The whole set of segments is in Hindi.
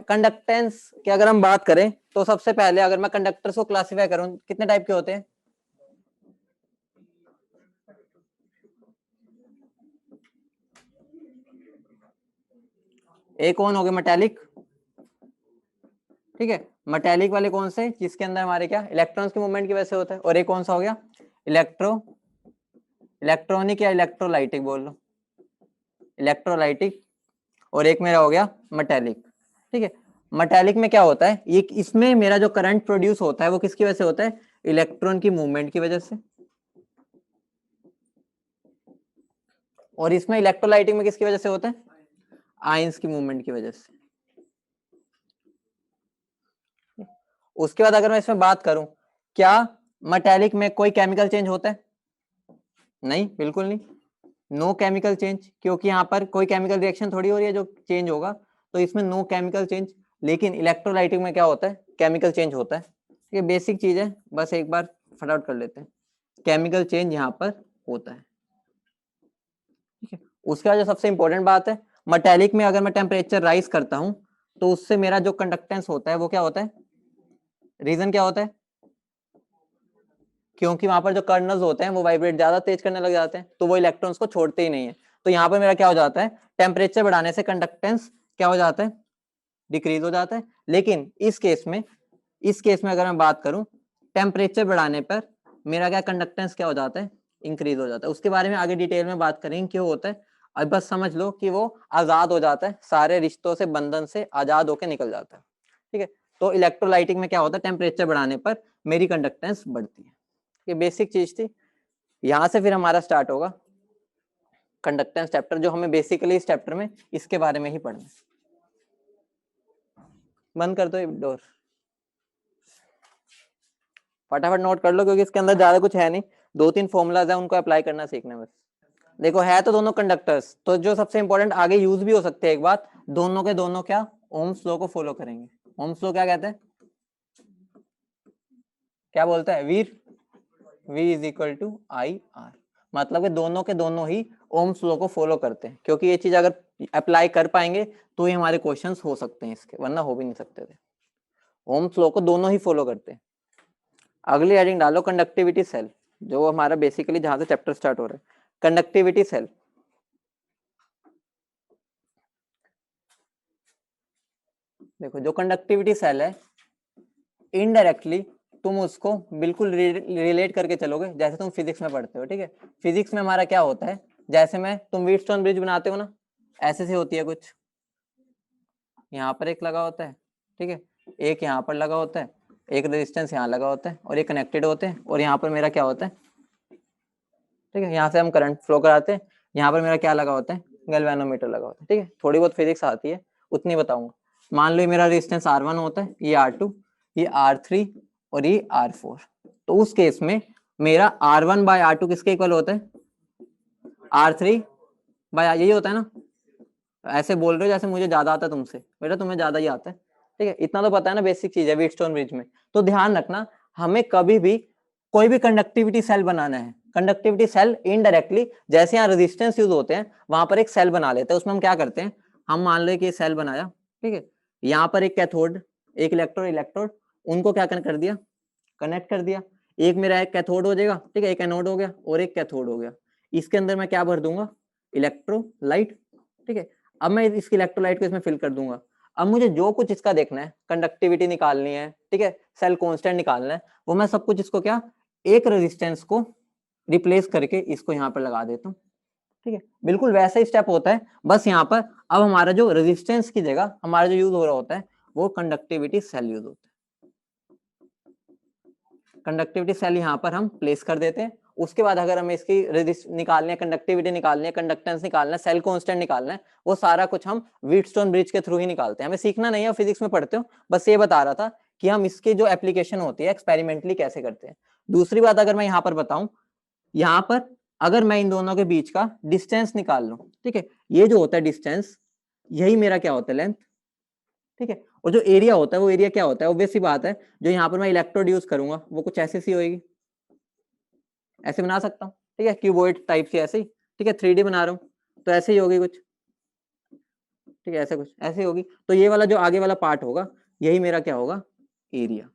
कंडक्टेंस की अगर हम बात करें तो सबसे पहले अगर मैं कंडक्टर्स को क्लासिफाई करूं कितने टाइप के होते हैं? एक कौन हो गए मेटेलिक, ठीक है, मेटेलिक वाले कौन से, जिसके अंदर हमारे क्या इलेक्ट्रॉन्स की मूवमेंट की वजह से होता है। और एक कौन सा हो गया इलेक्ट्रॉनिक या इलेक्ट्रोलाइटिक बोल लो, इलेक्ट्रोलाइटिक। और एक मेरा हो गया मेटेलिक, ठीक है। मेटेलिक में क्या होता है, ये इसमें मेरा जो करंट प्रोड्यूस होता है वो किसकी वजह से होता है, इलेक्ट्रॉन की मूवमेंट की वजह से। और इसमें इलेक्ट्रोलाइटिक में किसकी वजह से होता है, आयंस की मूवमेंट की वजह से। उसके बाद अगर मैं इसमें बात करूं, क्या मेटेलिक में कोई केमिकल चेंज होता है? नहीं, बिल्कुल नहीं, नो केमिकल चेंज, क्योंकि यहाँ पर कोई केमिकल रिएक्शन थोड़ी हो रही है जो चेंज होगा, तो इसमें नो केमिकल चेंज। लेकिन इलेक्ट्रोलाइटिक में क्या होता है, केमिकल चेंज होता है। ये बेसिक चीज है, बस एक बार फटाफट कर लेते हैं, केमिकल चेंज यहाँ पर होता है, ठीक है। उसके बाद जो सबसे इंपॉर्टेंट बात है, मेटेलिक में अगर मैं टेम्परेचर राइज करता हूँ तो उससे मेरा जो कंडक्टेंस होता है वो क्या होता है, रीजन क्या होता है, क्योंकि वहां पर जो कर्नल्स होते हैं वो वाइब्रेट ज्यादा तेज करने लग जाते हैं, तो वो इलेक्ट्रॉन्स को छोड़ते ही नहीं है। तो यहाँ पर मेरा क्या हो जाता है, टेम्परेचर बढ़ाने से कंडक्टेंस क्या हो जाता है, डिक्रीज हो जाता है। लेकिन इस केस में अगर मैं बात करूं, टेम्परेचर बढ़ाने पर मेरा क्या कंडक्टेंस क्या हो जाता है, इंक्रीज हो जाता है। उसके बारे में आगे डिटेल में बात करेंगे क्यों होता है। अब बस समझ लो कि वो आजाद हो जाता है, सारे रिश्तों से बंधन से आजाद होकर निकल जाता है, ठीक है। तो इलेक्ट्रोलाइटिक में क्या होता है, टेम्परेचर बढ़ाने पर मेरी कंडक्टेंस बढ़ती है। ये बेसिक चीज थी। यहां से फिर हमारा स्टार्ट होगा कंडक्टेंस चैप्टर, जो हमें बेसिकली इस चैप्टर में इसके बारे में ही पढ़ना है। बंद कर दो ये डोर, फटाफट नोट कर लो, क्योंकि इसके अंदर ज्यादा कुछ है नहीं, 2-3 फॉर्मूलाज है, उनको अप्लाई करना सीखना बस। देखो है तो दोनों कंडक्टर्स, तो जो सबसे इंपॉर्टेंट आगे यूज भी हो सकते हैं एक बात, दोनों के दोनों क्या ओम्स लॉ को फॉलो करेंगे। ओम्स लॉ क्या कहते हैं, क्या बोलता है वीर, V is equal to I R, मतलब कि दोनों के दोनों ही ओम्स लॉ को फॉलो करते हैं। क्योंकि ये चीज अगर अप्लाई कर पाएंगे तो ही हमारे क्वेश्चंस हो सकते हैं इसके, वरना हो भी नहीं सकते थे। ओम्स लॉ को दोनों ही फॉलो करते हैं। अगली हेडिंग डालो कंडक्टिविटी सेल, जो हमारा बेसिकली जहां से चैप्टर स्टार्ट हो रहा है, कंडक्टिविटी सेल। देखो जो कंडक्टिविटी सेल है, इनडायरेक्टली तुम उसको बिल्कुल रिलेट करके चलोगे जैसे तुम फिजिक्स में पढ़ते हो, ठीक है। फिजिक्स में हमारा क्या होता है, जैसे में तुम व्हीटस्टोन ब्रिज बनाते हो ना, ऐसे से होती है कुछ, यहाँ पर एक लगा होता है, ठीक है, एक यहाँ पर लगा होता है, एक रेजिस्टेंस यहाँ लगा होता है, और ये कनेक्टेड होते हैं। और यहाँ पर मेरा क्या होता है, ठीक है, यहाँ से हम करंट फ्लो कराते हैं, यहाँ पर मेरा क्या लगा होता है, गैल्वेनोमीटर लगा होता है, ठीक है। थोड़ी बहुत फिजिक्स आती है, उतनी बताऊंगा। मान लो मेरा रेजिस्टेंस R1 होता है, ये R2, ये R3 और ये R4। तो उस केस में मेरा R1 बाय R2 किसके इक्वल होता है, R3 बाय, यही होता है ना। ऐसे बोल रहे हो जैसे मुझे ज्यादा आता है तुमसे, बेटा तुम्हें ज्यादा ही आता है, ठीक है। इतना तो पता है ना, बेसिक चीज है व्हीटस्टोन ब्रिज में। तो ध्यान रखना, हमें कभी भी कोई भी कंडक्टिविटी सेल बनाना है, कंडक्टिविटी सेल इनडायरेक्टली, जैसे यहाँ रेजिस्टेंस यूज होते हैं वहां पर एक सेल बना लेते हैं। उसमें हम क्या करते हैं, हम मान लो कि सेल बनाया, ठीक है, यहाँ पर एक कैथोड, एक इलेक्ट्रोड, इलेक्ट्रोड उनको क्या कर दिया, कनेक्ट कर दिया। एक मेरा एक कैथोड हो जाएगा, ठीक है, एक एनोड हो गया और एक कैथोड हो गया। इसके अंदर मैं क्या भर दूंगा, इलेक्ट्रोलाइट, ठीक है। अब मैं इसकी इलेक्ट्रोलाइट को इसमें फिल कर दूंगा। अब मुझे जो कुछ इसका देखना है, कंडक्टिविटी निकालनी है, ठीक है, सेल कांस्टेंट निकालना है, वो मैं सब कुछ इसको क्या, एक रेजिस्टेंस को रिप्लेस करके इसको यहाँ पर लगा देता हूँ, ठीक है। बिल्कुल वैसा ही स्टेप होता है, बस यहाँ पर अब हमारा जो रेजिस्टेंस की जगह हमारा जो यूज हो रहा होता है वो कंडक्टिविटी सेल यूज होता है। कंडक्टिविटी सेल यहाँ पर हम प्लेस कर देते हैं। उसके बाद अगर हमें इसकी निकालनी है, कंडक्टिविटी निकालनी है, कंडक्टेंस निकालना है, सेल कांस्टेंट निकालना है, वो सारा कुछ हम व्हीटस्टोन ब्रिज के थ्रू ही निकालते हैं। हमें सीखना नहीं है, फिजिक्स में पढ़ते हो, बस ये बता रहा था कि हम इसकी जो एप्लीकेशन होती है एक्सपेरिमेंटली कैसे करते हैं। दूसरी बात अगर मैं यहाँ पर बताऊं, यहाँ पर अगर मैं इन दोनों के बीच का डिस्टेंस निकाल लूं, ठीक है, ये जो होता है डिस्टेंस, यही मेरा क्या होता है, लेंथ, ठीक है। और जो एरिया होता है वो एरिया क्या होता है, ऑब्वियस सी बात है, जो यहाँ पर मैं इलेक्ट्रोड यूज करूंगा वो कुछ ऐसी सी होगी, ऐसे बना सकता हूँ, ठीक है, क्यूबॉइड टाइप से ऐसे ही, ठीक है, 3D बना रहा हूँ तो ऐसे ही होगी कुछ, ठीक है, ऐसे कुछ ऐसे होगी। तो ये वाला जो आगे वाला पार्ट होगा यही मेरा क्या होगा, एरिया।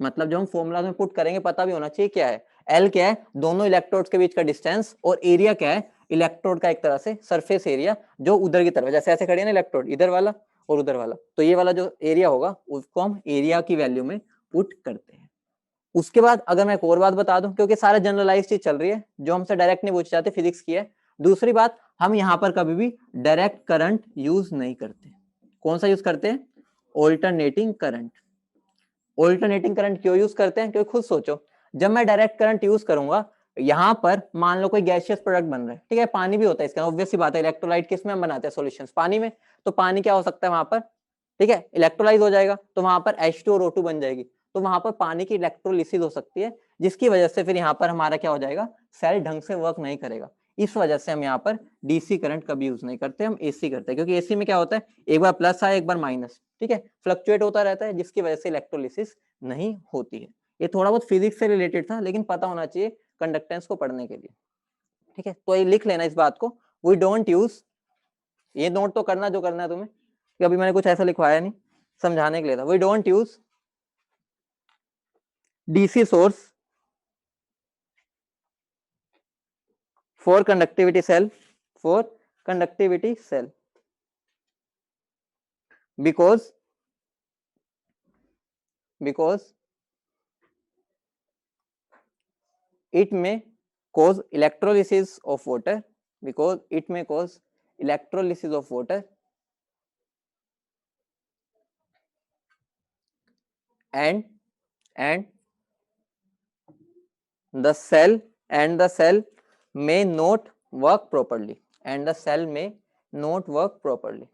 मतलब जो हम फॉर्मूला में पुट करेंगे पता भी होना चाहिए क्या है, एल क्या है, दोनों इलेक्ट्रोड्स के बीच का डिस्टेंस, और एरिया क्या है, इलेक्ट्रोड का एक तरह से सरफेस एरिया जो उधर की तरफ, जैसे ऐसे खड़े हैं ना इलेक्ट्रोड, इधर वाला और उधर वाला, तो ये वाला जो एरिया होगा उसको हम एरिया की वैल्यू में पुट करते हैं। उसके बाद अगर मैं एक और बात बता दूं, क्योंकि सारा जनरलाइज चीज चल रही है जो हमसे डायरेक्ट नहीं पूछी जाती, फिजिक्स की है। दूसरी बात, हम यहाँ पर कभी भी डायरेक्ट करंट यूज नहीं करते। कौन सा यूज करते हैं, ऑल्टरनेटिंग करंट। ऑल्टरनेटिंग करंट क्यों यूज करते हैं, क्योंकि खुद सोचो, जब मैं डायरेक्ट करंट यूज करूंगा, यहाँ पर मान लो कोई गैसियस प्रोडक्ट बन रहा है, ठीक है, पानी भी होता है इसका, ऑब्वियस सी बात है, इलेक्ट्रोलाइट किस में हम बनाते हैं सॉल्यूशंस, पानी में, तो पानी क्या हो सकता है वहां पर, ठीक है, इलेक्ट्रोलाइज हो जाएगा, तो वहां पर H2 और O2 बन जाएगी, तो वहां पर पानी की इलेक्ट्रोलिसिस हो सकती है, जिसकी वजह से फिर यहाँ पर हमारा क्या हो जाएगा, सेल ढंग से वर्क नहीं करेगा। इस वजह से हम यहाँ पर डीसी करंट कभी यूज नहीं करते, हम एसी करते हैं, क्योंकि एसी में क्या होता है, एक बार प्लस आए एक बार माइनस, ठीक है, फ्लक्चुएट होता रहता है, जिसकी वजह से इलेक्ट्रोलिसिस नहीं होती है। ये थोड़ा बहुत फिजिक्स से रिलेटेड था, लेकिन पता होना चाहिए कंडक्टेंस को पढ़ने के लिए, ठीक है। तो ये लिख लेना इस बात को, वी डोंट यूज, ये नोट तो करना जो करना है तुम्हें, कि अभी मैंने कुछ ऐसा लिखवाया नहीं, समझाने के लिए था, we don't use DC source for conductivity cell, for conductivity cell, because it may cause electrolysis of water, because it may cause electrolysis of water and the cell may not work properly, and the cell may not work properly,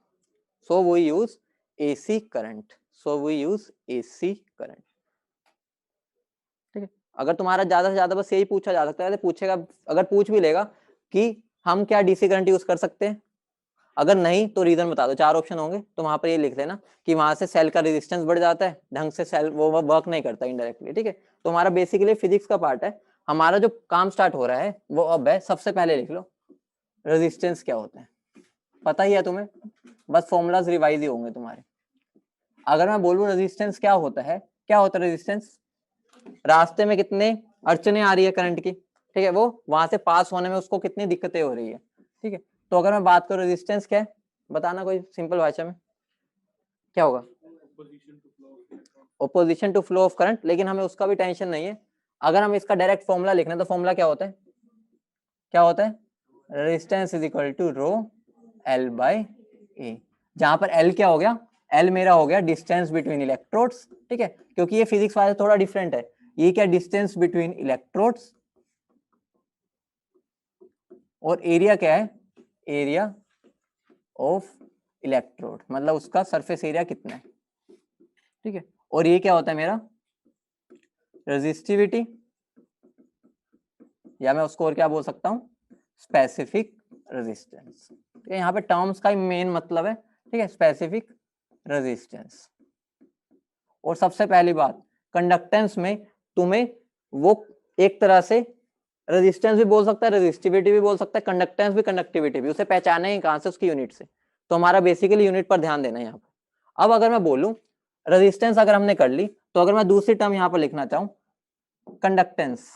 so we use AC current, so we use AC current, ठीक है। अगर तुम्हारा ज्यादा से ज्यादा बस यही पूछा जा सकता है, पूछेगा, अगर पूछ भी लेगा कि हम क्या डीसी करंट यूज कर सकते हैं, अगर नहीं तो रीजन बता दो, 4 ऑप्शन होंगे, तो वहां पर ये लिख लेना कि वहां से सेल का रेजिस्टेंस बढ़ जाता है, ढंग से सेल वो वर्क नहीं करता इनडायरेक्टली, ठीक है। तो हमारा बेसिकली फिजिक्स का पार्ट है, हमारा जो काम स्टार्ट हो रहा है वो अब है, सबसे पहले लिख लो रेजिस्टेंस क्या होता है, पता ही है तुम्हें, बस फॉर्मूलाज रिवाइज ही होंगे तुम्हारे। अगर मैं बोलूं रेजिस्टेंस क्या होता है, क्या होता है रेजिस्टेंस, रास्ते में कितने अड़चने आ रही है करंट की, ठीक है, वो वहां से पास होने में उसको कितनी दिक्कतें हो रही है, ठीक है। तो अगर मैं बात करूं रेजिस्टेंस क्या है, बताना कोई सिंपल भाषा में, क्या होगा, opposition to flow of current, लेकिन हमें उसका भी टेंशन नहीं है, अगर हम इसका डायरेक्ट फॉर्मूला लिखना है तो फॉर्मूला क्या होता है, क्या होता है, resistance is equal to rho L by A, जहां पर एल क्या हो गया, एल मेरा हो गया डिस्टेंस बिटवीन इलेक्ट्रोड्स, ठीक है, क्योंकि ये फिजिक्स वाले थोड़ा डिफरेंट है, ये क्या डिस्टेंस बिटवीन इलेक्ट्रोड्स, और एरिया क्या है, एरिया ऑफ इलेक्ट्रोड, मतलब उसका सरफेस एरिया कितना है, ठीक है। और ये क्या होता है मेरा रेजिस्टिविटी, या मैं उसको और क्या बोल सकता हूँ, स्पेसिफिक रेजिस्टेंस, ठीक है, यहाँ पे टर्म्स का मेन मतलब है, ठीक है, स्पेसिफिक रेजिस्टेंस। और सबसे पहली बात, कंडक्टेंस में तुम्हें वो एक तरह से रेजिस्टेंस भी बोल सकता है, रेजिस्टिविटी भी बोल सकता है, कंडक्टेंस भी कंडक्टिविटी भी, उसे पहचाने ही कहां से, उसकी यूनिट से, तो हमारा बेसिकली यूनिट पर ध्यान देना है यहाँ पर। अब अगर मैं बोलूं रेजिस्टेंस अगर हमने कर ली, तो अगर मैं दूसरी टर्म यहाँ पर लिखना चाहूँ कंडक्टेंस,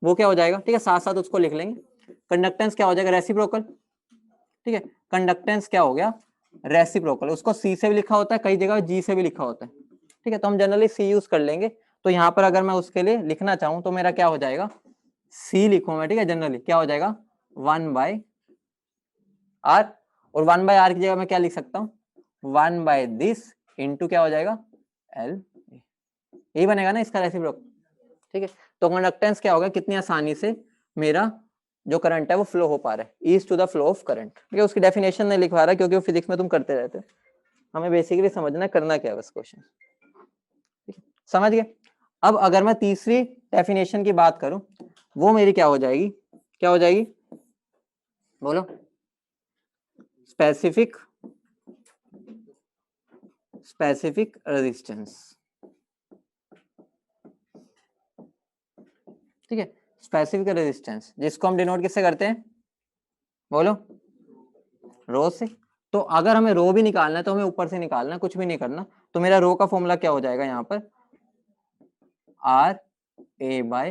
वो क्या हो जाएगा, ठीक है, साथ साथ उसको लिख लेंगे, कंडक्टेंस क्या हो जाएगा, रेसिप्रोकल, ठीक है, कंडक्टेंस क्या हो गया, रेसिप्रोकल, उसको सी से भी लिखा होता है, कई जगह जी से भी लिखा होता है, ठीक है, तो हम जनरली सी यूज कर लेंगे। तो यहाँ पर अगर मैं उसके लिए लिखना चाहूँ तो मेरा क्या हो जाएगा, सी लिखूं मैं, ठीक है, जनरली क्या हो जाएगा 1/r, और 1/r की जगह मैं क्या लिख सकता हूँ 1/this इंटू क्या हो जाएगा एल, यही बनेगा ना इसका रेसिप्रोकल, ठीक है। तो कंडक्टेंस क्या होगा, कितनी आसानी से मेरा जो करंट है वो फ्लो हो पा रहा है, ease to the flow of current, ठीक है। उसकी डेफिनेशन नहीं लिखवा रहा क्योंकि वो फिजिक्स में तुम करते रहते हो, हमें बेसिकली समझना करना क्या है बस क्वेश्चन, समझ गए। अब अगर मैं तीसरी डेफिनेशन की बात करूं, वो मेरी क्या हो जाएगी, क्या हो जाएगी बोलो, स्पेसिफिक रेजिस्टेंस, ठीक है, स्पेसिफिक रेजिस्टेंस, जिसको हम डिनोट किससे करते हैं, बोलो रो से, तो अगर हमें रो भी निकालना है तो हमें ऊपर से निकालना है, कुछ भी नहीं करना। तो मेरा रो का फॉर्मूला क्या हो जाएगा यहाँ पर, आर ए बाय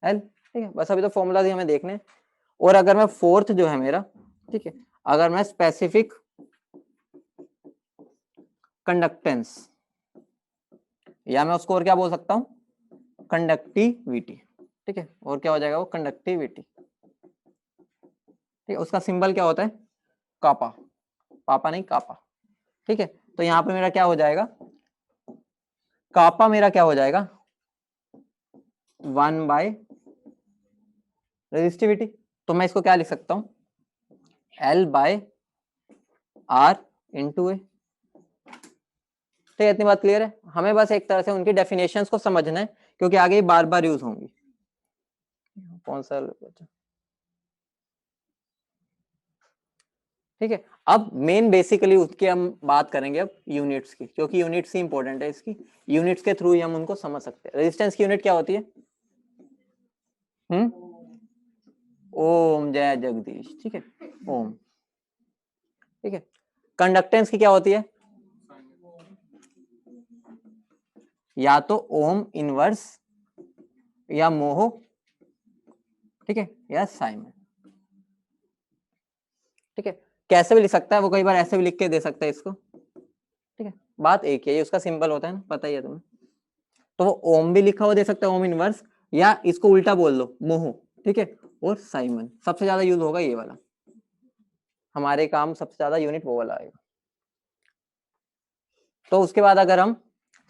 एल, ठीक है। बस अभी तो फॉर्मूला ही हमें देखने। और अगर मैं फोर्थ जो है मेरा, ठीक है, अगर मैं स्पेसिफिक कंडक्टेंस, या मैं उसको और क्या बोल सकता हूं, कंडक्टिविटी, ठीक है। और क्या हो जाएगा वो, कंडक्टिविटी, ठीक है। उसका सिंबल क्या होता है, कापा, पापा नहीं कापा, ठीक है। तो यहाँ पे मेरा क्या हो जाएगा, कापा मेरा क्या हो जाएगा, 1 बाय रेजिस्टिविटी। तो मैं इसको क्या लिख सकता हूं, L बाय R इंटू ए, ठीक है। इतनी बात क्लियर है। हमें बस एक तरह से उनकी डेफिनेशंस को समझना है, क्योंकि आगे बार बार यूज होंगी। कौन सा बचा, ठीक है। अब मेन बेसिकली उसकी हम बात करेंगे अब यूनिट्स की, क्योंकि यूनिट्स ही इंपॉर्टेंट है इसकी। यूनिट्स के थ्रू ही हम उनको समझ सकते हैं। रेजिस्टेंस की यूनिट क्या होती है, ओम, जय जगदीश, ठीक है, ओम, ठीक है। कंडक्टेंस की क्या होती है, या तो ओम इनवर्स या मोहो, ठीक है, या साइमन, ठीक है। कैसे भी लिख सकता है वो, कई बार ऐसे भी लिख के दे सकता है इसको, ठीक है। बात एक है, ये उसका सिंबल होता है ना, पता ही है तुम्हें। तो वो ओम भी लिखा हुआ दे सकता है, ओम इनवर्स, या इसको उल्टा बोल दो, मोहो, ठीक है। और साइमन सबसे ज्यादा यूज होगा ये वाला, हमारे काम सबसे ज्यादा यूनिट वो वाला आएगा। तो उसके बाद अगर हम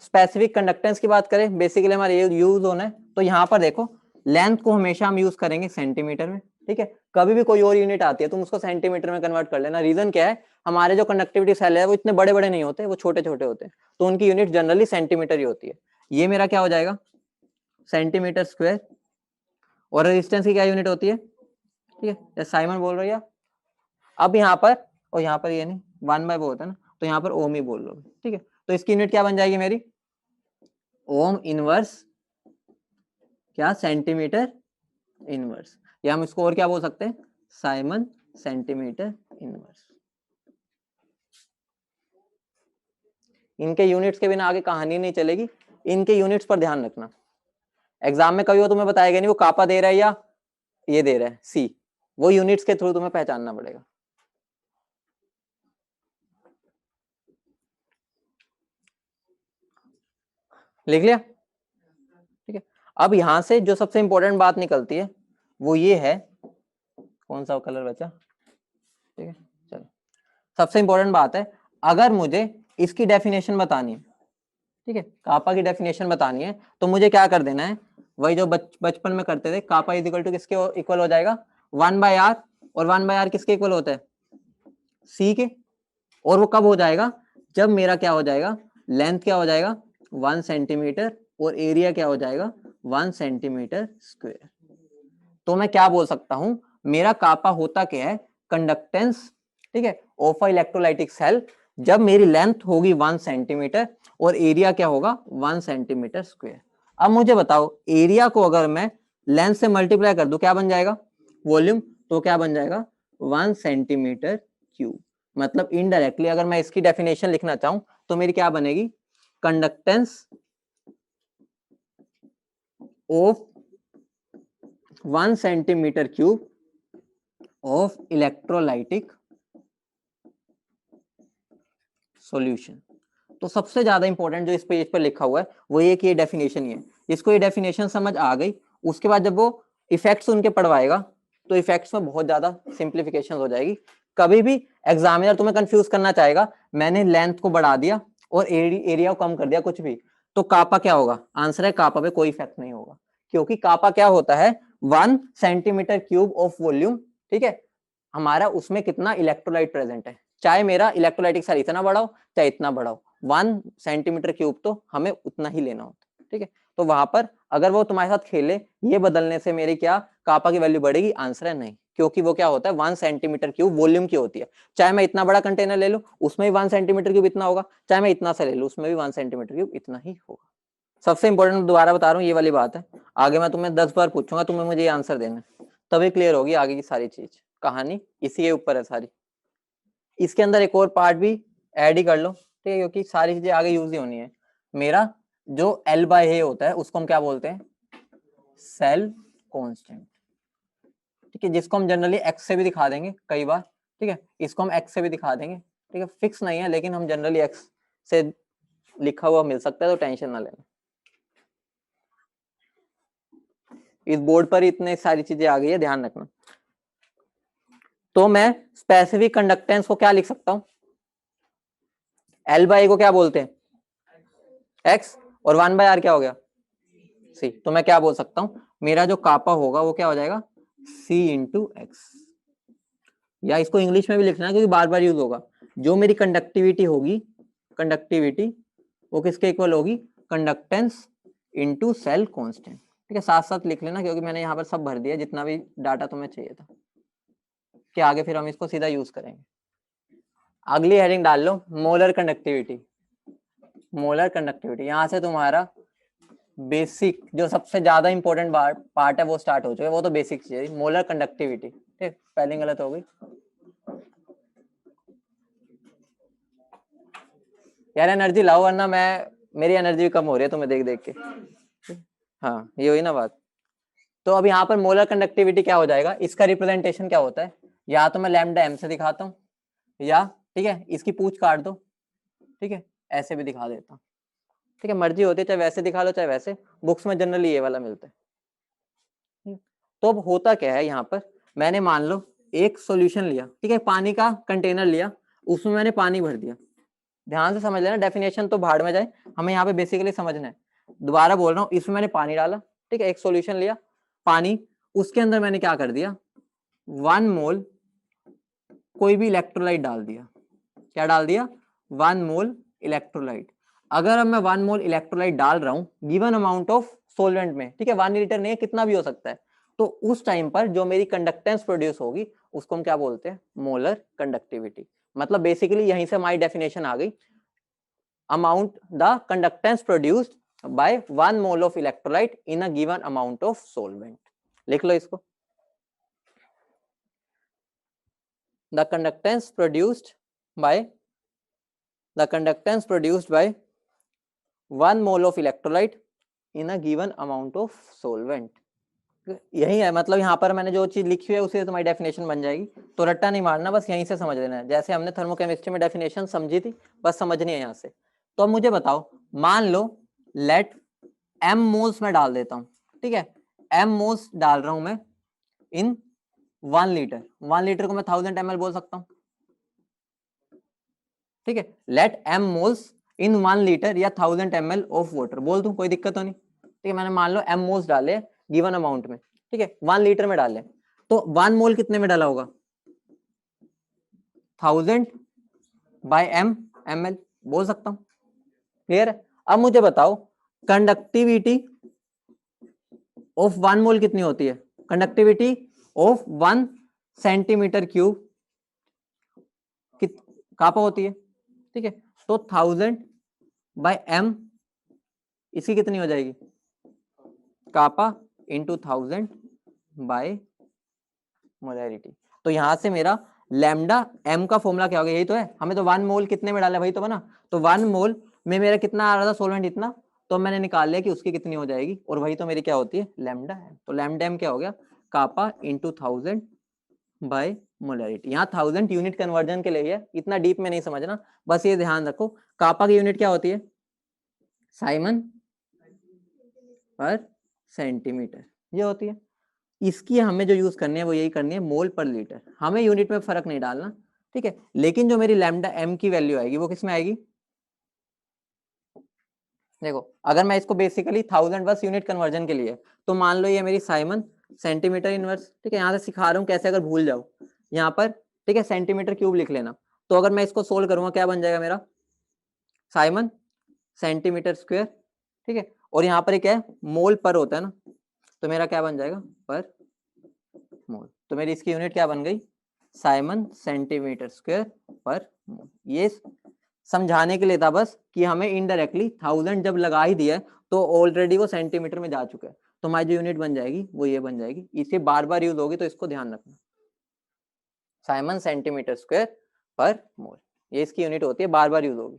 स्पेसिफिक कंडक्टेंस की बात करें, बेसिकली हमारे यूज होना है, तो यहाँ पर देखो लेंथ को हमेशा हम यूज करेंगे सेंटीमीटर में, ठीक है। कभी भी कोई और यूनिट आती है तुम उसको सेंटीमीटर में कन्वर्ट कर लेना। रीजन क्या है, हमारे जो कंडक्टिविटी सेल है वो इतने बड़े बड़े नहीं होते, वो छोटे छोटे होते हैं, तो उनकी यूनिट जनरली सेंटीमीटर ही होती है। ये मेरा क्या हो जाएगा, सेंटीमीटर स्क्वायर। और रेजिस्टेंस की क्या यूनिट होती है, ठीक है, साइमन बोल रही है। अब यहाँ पर और यहाँ पर ये नहीं, 1 बाय वो होता है ना, तो यहाँ पर ओम ही बोल लो, ठीक है। तो इसकी यूनिट क्या बन जाएगी मेरी, ओम इनवर्स क्या, सेंटीमीटर इनवर्स, या हम इसको और क्या बोल सकते हैं, साइमन सेंटीमीटर इनवर्स। इनके यूनिट्स के बिना आगे कहानी नहीं चलेगी, इनके यूनिट्स पर ध्यान रखना। एग्जाम में कभी वो तुम्हें बताएगा नहीं वो कापा दे रहा है या ये दे रहा है सी, वो यूनिट्स के थ्रू तुम्हें पहचानना पड़ेगा। लिख लिया, ठीक है। अब यहां से जो सबसे इंपॉर्टेंट बात निकलती है वो ये है, कौन सा कलर बचा, ठीक है, चलो। सबसे इंपॉर्टेंट बात है, अगर मुझे इसकी डेफिनेशन बतानी है, ठीक है, कापा की डेफिनेशन बतानी है, तो मुझे क्या कर देना है, वही जो बचपन में करते थे, कापा इज इक्वल टू किसके इक्वल हो जाएगा, 1 बाय आर। और 1 बाय आर किसके इक्वल होता है, सी के। और वो कब हो जाएगा, जब मेरा क्या हो जाएगा, लेंथ क्या हो जाएगा 1 सेंटीमीटर, और एरिया क्या हो जाएगा 1 सेंटीमीटर स्क्वायर। तो मैं क्या बोल सकता हूं, मेरा कापा होता क्या है, कंडक्टेंस, ठीक है, ऑफ अ इलेक्ट्रोलाइटिक सेल, जब मेरी लेंथ होगी 1 सेंटीमीटर और एरिया क्या होगा 1 सेंटीमीटर स्क्वायर। अब मुझे बताओ, एरिया को अगर मैं लेंथ से मल्टीप्लाई कर दूं क्या बन जाएगा, वॉल्यूम। तो क्या बन जाएगा 1 सेंटीमीटर क्यूब। मतलब इनडायरेक्टली अगर मैं इसकी डेफिनेशन लिखना चाहूं तो मेरी क्या बनेगी, conductance of 1 centimetre cube of electrolytic solution. तो सबसे ज्यादा इंपॉर्टेंट जो इस पेज पर लिखा हुआ है वो ये कि ये डेफिनेशन ही है। इसको ये डेफिनेशन समझ आ गई, उसके बाद जब वो इफेक्ट्स उनके पढ़वाएगा तो इफेक्ट्स में बहुत ज्यादा सिंप्लीफिकेशन हो जाएगी। कभी भी एग्जामिनर तुम्हें कंफ्यूज करना चाहेगा, मैंने लेंथ को बढ़ा दिया और एरिया को कम कर दिया कुछ भी, तो कापा क्या होगा, आंसर है कापा पे कोई इफेक्ट नहीं होगा, क्योंकि कापा क्या होता है 1 सेंटीमीटर क्यूब ऑफ वॉल्यूम, ठीक है। हमारा उसमें कितना इलेक्ट्रोलाइट प्रेजेंट है, चाहे मेरा इलेक्ट्रोलाइटिक सेल इतना बड़ा हो चाहे इतना बड़ा हो, 1 सेंटीमीटर क्यूब तो हमें उतना ही लेना होता है, ठीक है। तो वहां पर अगर वो तुम्हारे साथ खेले, ये बदलने से मेरी क्या कापा की वैल्यू बढ़ेगी, आंसर है नहीं, क्योंकि वो क्या होता है 1 सेंटीमीटर क्यूब वॉल्यूम की होती है। चाहे मैं इतना बड़ा कंटेनर ले लूं उसमें भी 1 सेंटीमीटर क्यूब इतना होगा, चाहे मैं इतना सा ले लूं उसमें भी 1 सेंटीमीटर क्यूब इतना ही होगा। सबसे इंपॉर्टेंट दोबारा बता रहा हूँ ये वाली बात है, आगे मैं तुम्हें 10 बार पूछूंगा, तुम्हें मुझे ये आंसर देना है, तभी क्लियर होगी आगे की सारी चीज, कहानी इसी के ऊपर है सारी। इसके अंदर एक और पार्ट भी ऐड ही कर लो, ठीक है, क्योंकि सारी चीजें आगे यूज ही होनी है। मेरा जो L/A होता है उसको हम क्या बोलते हैं, सेल कांस्टेंट, ठीक है, जिसको हम जनरली एक्स से भी दिखा देंगे कई बार, ठीक है, इसको हम एक्स से भी दिखा देंगे, ठीक है, फिक्स नहीं है लेकिन हम जनरली एक्स से लिखा हुआ मिल सकता है, तो टेंशन ना लेना। इस बोर्ड पर इतने सारी चीजें आ गई है, ध्यान रखना। तो मैं स्पेसिफिक कंडक्टेंस को क्या लिख सकता हूं, L/A को क्या बोलते हैं, एक्स, और 1/r क्या हो गया, सी। तो मैं क्या बोल सकता हूं, मेरा जो कापा होगा वो क्या हो जाएगा, C इंटू एक्स, या इसको इंग्लिश में भी लिखना है क्योंकि बार बार यूज होगा। जो मेरी कंडक्टिविटी होगी, कंडक्टिविटी वो किसके इक्वल होगी, कंडक्टेंस इंटू सेल कांस्टेंट, ठीक है, साथ साथ लिख लेना क्योंकि मैंने यहाँ पर सब भर दिया जितना भी डाटा तुम्हें चाहिए था, कि आगे फिर हम इसको सीधा यूज करेंगे। अगली हेडिंग डाल लो, मोलर कंडक्टिविटी। मोलर कंडक्टिविटी, यहाँ से तुम्हारा बेसिक जो सबसे ज्यादा इंपॉर्टेंट पार्ट है वो स्टार्ट हो चुका है, वो तो बेसिक चीज है, मोलर कंडक्टिविटी, ठीक, स्पेलिंग गलत हो गई यार, एनर्जी लाओ वरना मेरी एनर्जी भी कम हो रही है तुम्हें देख देख के। हाँ ये हुई ना बात। तो अब यहाँ पर मोलर कंडक्टिविटी क्या हो जाएगा, इसका रिप्रेजेंटेशन क्या होता है, या तो मैं लैम्डा एम से दिखाता हूँ, या ठीक है इसकी पूछ काट दो, ठीक है, ऐसे भी दिखा देता हूँ, ठीक है, मर्जी होती है, चाहे वैसे दिखा लो चाहे वैसे, बुक्स में जनरली ये वाला मिलता है। तो अब होता क्या है, यहाँ पर मैंने मान लो एक सॉल्यूशन लिया, ठीक है, पानी का कंटेनर लिया, उसमें मैंने पानी भर दिया, ध्यान से समझ लेना, डेफिनेशन तो भाड़ में जाए, हमें यहाँ पे बेसिकली समझना है। दोबारा बोल रहा हूँ, इसमें मैंने पानी डाला, ठीक है, एक सॉल्यूशन लिया पानी, उसके अंदर मैंने क्या कर दिया, 1 मोल कोई भी इलेक्ट्रोलाइट डाल दिया, क्या डाल दिया, 1 मोल इलेक्ट्रोलाइट। अगर अब मैं 1 मोल इलेक्ट्रोलाइट डाल रहा हूँ गिवन अमाउंट ऑफ सोलवेंट में, ठीक है, 1 लीटर नहीं है, कितना भी हो सकता है, तो उस टाइम पर जो मेरी कंडक्टेंस प्रोड्यूस होगी उसको हम क्या बोलते हैं, मोलर कंडक्टिविटी। मतलब बेसिकली यहीं से हमारी डेफिनेशन आ गई, amount the conductance produced by 1 mole of electrolyte in a given amount of solvent। लिख लो इसको, the conductance produced by 1 mole of electrolyte in a given amount of solvent। यही है, मतलब यहाँ पर मैंने जो चीज लिखी है उसी से तुम्हारी डेफिनेशन बन जाएगी, तो रट्टा नहीं मारना, बस यहीं से समझ लेना है, जैसे हमने थर्मोकेमिस्ट्री में डेफिनेशन समझी थी बस समझनी है यहाँ से। तो अब मुझे बताओ, मान लो लेट m मोल्स में डाल देता हूँ, ठीक है, m मोल्स डाल रहा हूं मैं इन 1 लीटर, 1 लीटर को मैं 1000 ml बोल सकता हूँ, ठीक है, let m moles in 1 litre या 1000 ml ऑफ वाटर बोल दूं, कोई दिक्कत तो नहीं, ठीक है, मैंने मान लो m मोल्स डाले गिवन अमाउंट में, ठीक है, 1 लीटर में डाले, तो 1 मोल कितने में डाला होगा, 1000 बाय ml बोल सकता हूं, क्लियर है। अब मुझे बताओ कंडक्टिविटी ऑफ 1 मोल कितनी होती है, कंडक्टिविटी ऑफ 1 सेंटीमीटर क्यूब कापा होती है, ठीक है, तो 1000 बाय m इसकी कितनी हो जाएगी, कापा इंटू 1000 बाय मोलैरिटी। तो यहां से मेरा लैम्डा m का फॉर्मूला क्या हो गया, यही तो है, हमें तो 1 मोल कितने में डाला वही तो बना, तो 1 मोल में मेरा कितना आ रहा था सोलवेंट इतना, तो मैंने निकाल लिया कि उसकी कितनी हो जाएगी, और वही तो मेरी क्या होती है, लैम्डा m। तो लैम्डा m क्या हो गया, कापा इंटू 1000 बाय मोलैरिटी। यहाँ 1000 यूनिट कन्वर्जन के लिए है, इतना डीप में नहीं समझना, बस ये ध्यान रखो कापा की यूनिट क्या होती है, साइमन पर सेंटीमीटर, ये होती है। इसकी हमें जो यूज करनी है वो यही करनी है, मोल पर लीटर, हमें यूनिट में फर्क नहीं डालना, ठीक है, लेकिन जो मेरी लैम्डा m की वैल्यू आएगी वो किसमें आएगी, देखो अगर मैं इसको बेसिकली 1000 बस यूनिट कन्वर्जन के लिए, तो मान लो ये मेरी साइमन सेंटीमीटर इनवर्स, ठीक है, यहाँ से सिखा रहा हूँ कैसे, अगर भूल जाओ यहाँ पर, ठीक है, सेंटीमीटर क्यूब लिख लेना, तो अगर मैं इसको सोल्व करूंगा क्या बन जाएगा मेरा, साइमन सेंटीमीटर स्क्वायर, ठीक है, और यहाँ पर क्या है, मोल पर होता है ना, तो मेरा क्या बन जाएगा, पर मोल, तो मेरी इसकी यूनिट क्या बन गई, साइमन सेंटीमीटर स्क्वायर पर मोल। ये समझाने के लिए था बस कि हमें इनडायरेक्टली 1000 जब लगा ही दिया है तो ऑलरेडी वो सेंटीमीटर में जा चुका है, तो हमारी जो यूनिट बन जाएगी वो ये बन जाएगी, इसे बार बार यूज होगी तो इसको ध्यान रखना, साइमन सेंटीमीटर स्क्वायर पर मोल, ये इसकी यूनिट होती है, बार बार यूज होगी।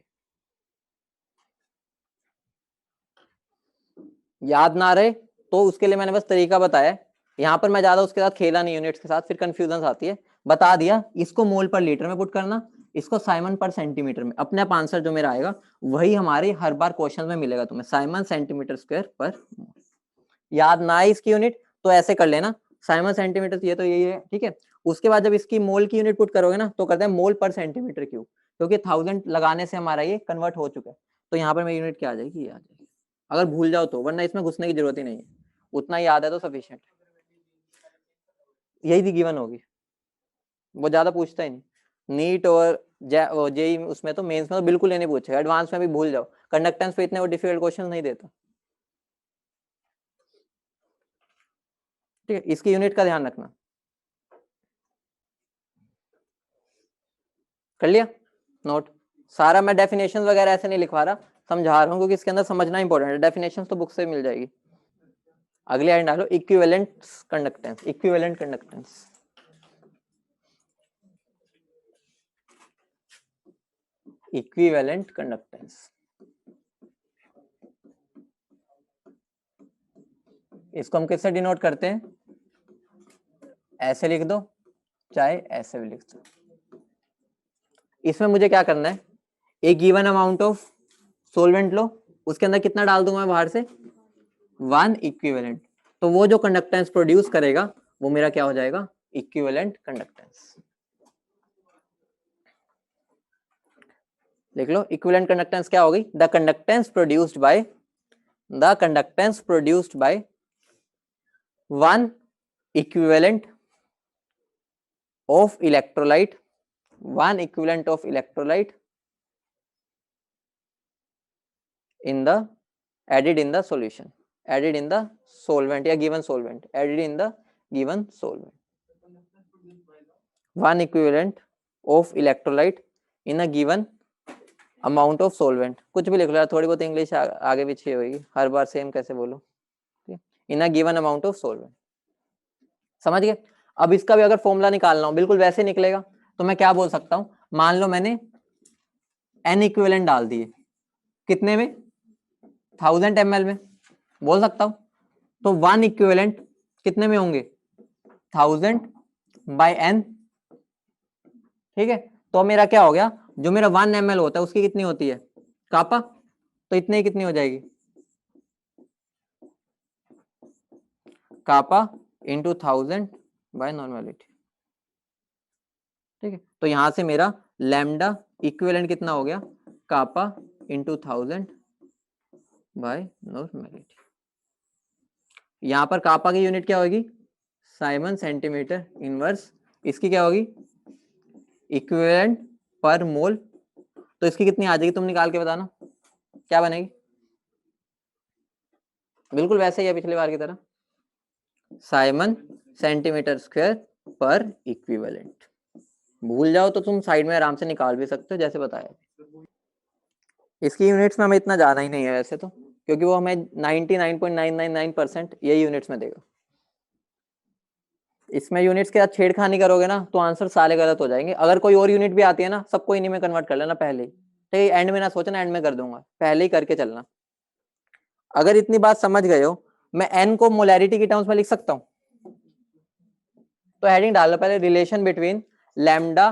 याद ना रहे तो उसके लिए मैंने बस तरीका बताया, यहाँ पर मैं ज्यादा उसके साथ खेला नहीं यूनिट्स के साथ, फिर कंफ्यूजन आती है। बता दिया इसको मोल पर लीटर में पुट करना, इसको साइमन पर सेंटीमीटर में, अपने आप आंसर जो मेरा आएगा वही हमारे हर बार क्वेश्चन में मिलेगा तुम्हें, साइमन सेंटीमीटर स्क्वायर पर मोल। याद ना आए इसकी यूनिट तो ऐसे कर लेना, साइमन सेंटीमीटर ये तो यही है, ठीक है। उसके बाद जब इसकी मोल की यूनिट पुट करोगे ना तो करते हैं मोल पर सेंटीमीटर क्यूब, क्योंकि 1000 लगाने से हमारा ये कन्वर्ट हो चुका है। तो यहाँ पर मेरी यूनिट क्या आ जाएगी, ये आ जाएगी, अगर भूल जाओ तो, वरना इसमें घुसने की जरूरत ही नहीं है, उतना याद है तो सफिशिएंट। यही थी गिवन होगी, वो ज्यादा पूछता ही नहीं। नीट और जेई उसमें तो, मेंस में तो बिल्कुल ही नहीं पूछेगा, एडवांस में भी भूल जाओ, कंडक्टेंस पे इतने वो डिफिकल्ट क्वेश्चन नहीं देता, ठीक है। इसकी यूनिट का ध्यान रखना। कर लिया नोट सारा? मैं डेफिनेशन वगैरह ऐसे नहीं लिखवा रहा, समझा रहा हूँ, क्योंकि इसके अंदर समझना इंपॉर्टेंट है, डेफिनेशन तो बुक से मिल जाएगी। अगले एंड डालो, equivalent conductance, equivalent conductance, equivalent conductance, इसको हम किससे डिनोट करते हैं? ऐसे लिख दो, चाहे ऐसे भी लिख दो। इसमें मुझे क्या करना है, एक गिवन अमाउंट ऑफ सोलवेंट लो, उसके अंदर कितना डाल दूंगा मैं बाहर से, 1 इक्विवेलेंट, तो वो जो कंडक्टेंस प्रोड्यूस करेगा वो मेरा क्या हो जाएगा, इक्विवेलेंट कंडक्टेंस। देख लो, इक्विवेलेंट कंडक्टेंस क्या होगी, the conductance produced by, the conductance produced by 1 equivalent of electrolyte, 1 equivalent of electrolyte in the added in the solution, added in the solvent या given solvent, added in the given solvent, 1 equivalent of electrolyte in a given amount of solvent, कुछ भी लिख लो, थोड़ी बहुत इंग्लिश आगे पीछे होगी, हर बार सेम कैसे बोलो, in a given amount of solvent. समझ गए? अब इसका भी अगर फॉर्मूला निकालना हो बिल्कुल वैसे निकलेगा, तो मैं क्या बोल सकता हूं, मान लो मैंने एन इक्विवेलेंट डाल दिए, कितने में, 1000 ml में, बोल सकता हूं, तो 1 इक्विवेलेंट कितने में होंगे, 1000 बाय एन, ठीक है। तो मेरा क्या हो गया, जो मेरा 1 ml होता है उसकी कितनी होती है, कापा, तो इतने कितनी हो जाएगी, कापा इंटू 1000 बाय नॉर्मेलिटी, ठीक है। तो यहां से मेरा लैम्डा इक्विवेलेंट कितना हो गया, कापा इंटू 1000 बाय नॉर्मेलिटी। यहां पर कापा की यूनिट क्या होगी, साइमन सेंटीमीटर इनवर्स, इसकी क्या होगी, इक्विवेलेंट पर मोल, तो इसकी कितनी आ जाएगी, तुम निकाल के बताना क्या बनेगी, बिल्कुल वैसे ही है पिछली बार की तरह, साइमन सेंटीमीटर स्क्वायर पर इक्विवेलेंट। भूल जाओ तो तुम साइड में आराम से निकाल भी सकते हो जैसे बताया। इसकी यूनिट्स में हमें इतना जाना ही नहीं है वैसे तो, क्योंकि वो हमें 99.999% यही यूनिट्स में देगा। इसमें यूनिट्स के साथ छेड़खानी करोगे ना तो आंसर सारे गलत हो जाएंगे। अगर कोई और यूनिट भी आती है ना, सबको इन्हीं में कन्वर्ट कर लेना पहले ही, ठीक है, एंड में ना सोचना एंड में कर दूंगा, पहले ही करके चलना। अगर इतनी बात समझ गए हो, मैं एन को मोलैरिटी की टर्म्स में लिख सकता हूँ, तो हेडिंग डाल लो पहले, relation between lambda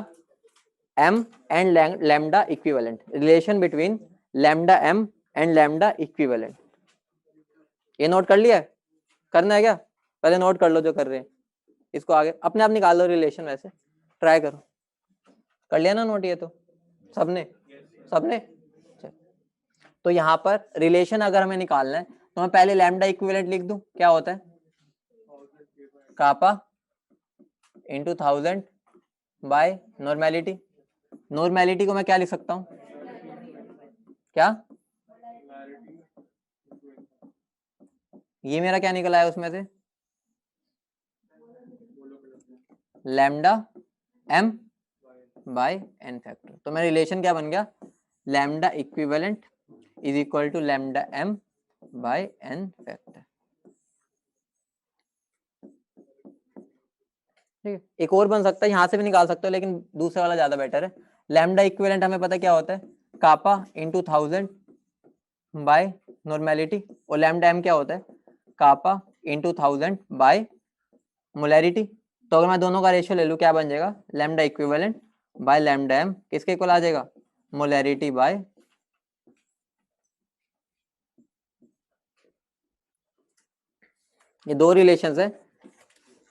M and lambda equivalent, relation between lambda M and lambda equivalent. ये नोट कर लिया है, करना है क्या, पहले नोट कर लो जो कर रहे हैं, इसको आगे अपने आप निकाल लो रिलेशन, वैसे ट्राई करो, कर लिया ना नोट, ये तो सबने सबने। तो यहाँ पर रिलेशन अगर हमें निकालना है तो मैं पहले लैम्डा इक्विवेलेंट लिख दूं, क्या होता है, कापा इंटू 1000 बाय नॉर्मेलिटी, नॉर्मेलिटी को मैं क्या लिख सकता हूँ, क्या, ये मेरा क्या निकला है उसमें से, lambda M by n factor. तो मेरा रिलेशन क्या बन गया, lambda equivalent is equal to lambda M by n factor, ठीक है। एक और बन सकता है, यहां से भी निकाल सकते हो, लेकिन दूसरा वाला ज्यादा बेटर है, लैम्डा इक्विवेलेंट हमें पता क्या होता है, कापा इंटू 1000 बाय नॉर्मेलिटी, और लैम्डा एम क्या होता है, कापा इंटू 1000 बाय मोलैरिटी। तो अगर मैं दोनों का रेशियो ले लूँ क्या बन जाएगा, lambda equivalent by lambda M किसके इक्वल आ जाएगा, मोलैरिटी बाय, ये दो रिलेशंस है,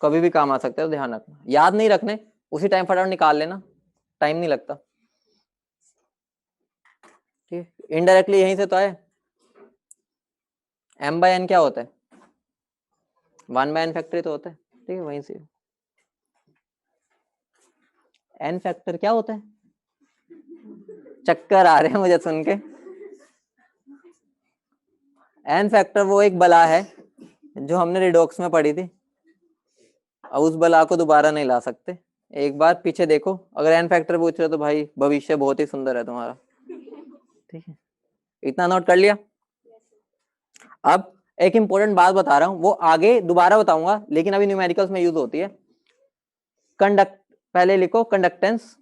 कभी भी काम आ सकते हैं, तो ध्यान रखना, याद नहीं रखने उसी टाइम फटाफट निकाल लेना, टाइम नहीं लगता। ठीक है, इनडायरेक्टली यहीं से तो आए, एम बाय एन क्या होता है, 1/n फैक्टर तो होता है, ठीक है, वहीं से एन फैक्टर क्या होता है, चक्कर आ रहे हैं मुझे सुन के। एन फैक्टर वो एक बला है जो हमने रिडॉक्स में पढ़ी थी, अब उस बला को दोबारा नहीं ला सकते, एक बार पीछे देखो, अगर एन फैक्टर पूछ रहे हो तो भाई भविष्य बहुत ही सुंदर है तुम्हारा, ठीक है, इतना नोट कर लिया। अब एक इंपॉर्टेंट बात बता रहा हूं, वो आगे दोबारा बताऊंगा, लेकिन अभी न्यूमेरिकल्स में यूज होती है। कंडक्ट, पहले लिखो कंडक्टेंस,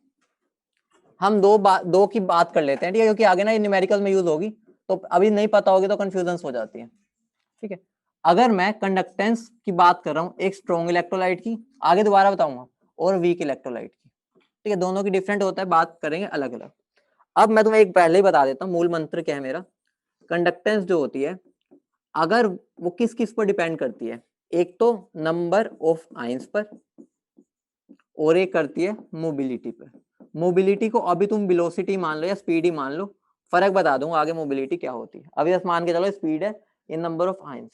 हम दो की बात कर लेते हैं, ठीक है, क्योंकि आगे ना ये न्यूमेरिकल में यूज होगी, तो अभी नहीं पता होगी तो कंफ्यूजन हो जाती है, ठीक है। अगर मैं कंडक्टेंस की बात कर रहा हूँ एक स्ट्रॉन्ग इलेक्ट्रोलाइट की, आगे दोबारा बताऊंगा, और वीक इलेक्ट्रोलाइट की, ठीक है, दोनों की डिफरेंट होता है, बात करेंगे अलग अलग। अब मैं तुम्हें एक पहले ही बता देता हूँ मूल मंत्र क्या है मेरा। कंडक्टेंस जो होती है, अगर वो किस किस पर डिपेंड करती है, एक तो नंबर ऑफ आयंस पर, और एक करती है मोबिलिटी पर। मोबिलिटी को अभी तुम वेलोसिटी मान लो या स्पीड ही मान लो, फर्क बता दूंगा आगे मोबिलिटी क्या होती है, अभी बस मान के चलो स्पीड है इन नंबर ऑफ आयंस।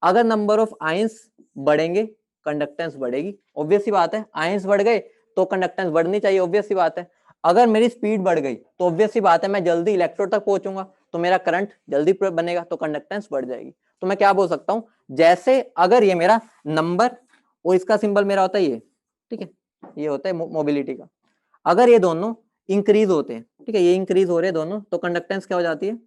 अगर नंबर ऑफ आयंस बढ़ेंगे कंडक्टेंस बढ़ेगी, ऑब्वियस सी बात है, आयंस बढ़ गए तो कंडक्टेंस बढ़नी चाहिए, ऑब्वियस सी बात है। अगर मेरी स्पीड बढ़ गई तो ऑब्वियस सी बात है मैं जल्दी इलेक्ट्रोड तक पहुंचूंगा, तो मेरा करंट जल्दी बनेगा, तो कंडक्टेंस बढ़ जाएगी। तो मैं क्या बोल सकता हूं, जैसे अगर ये मेरा नंबर और इसका सिंबल मेरा होता है ये, ठीक है, ये होता है मोबिलिटी का, अगर ये दोनों इंक्रीज होते हैं, ठीक है, ये इंक्रीज हो रहे हैं दोनों, तो कंडक्टेंस क्या हो जाती है,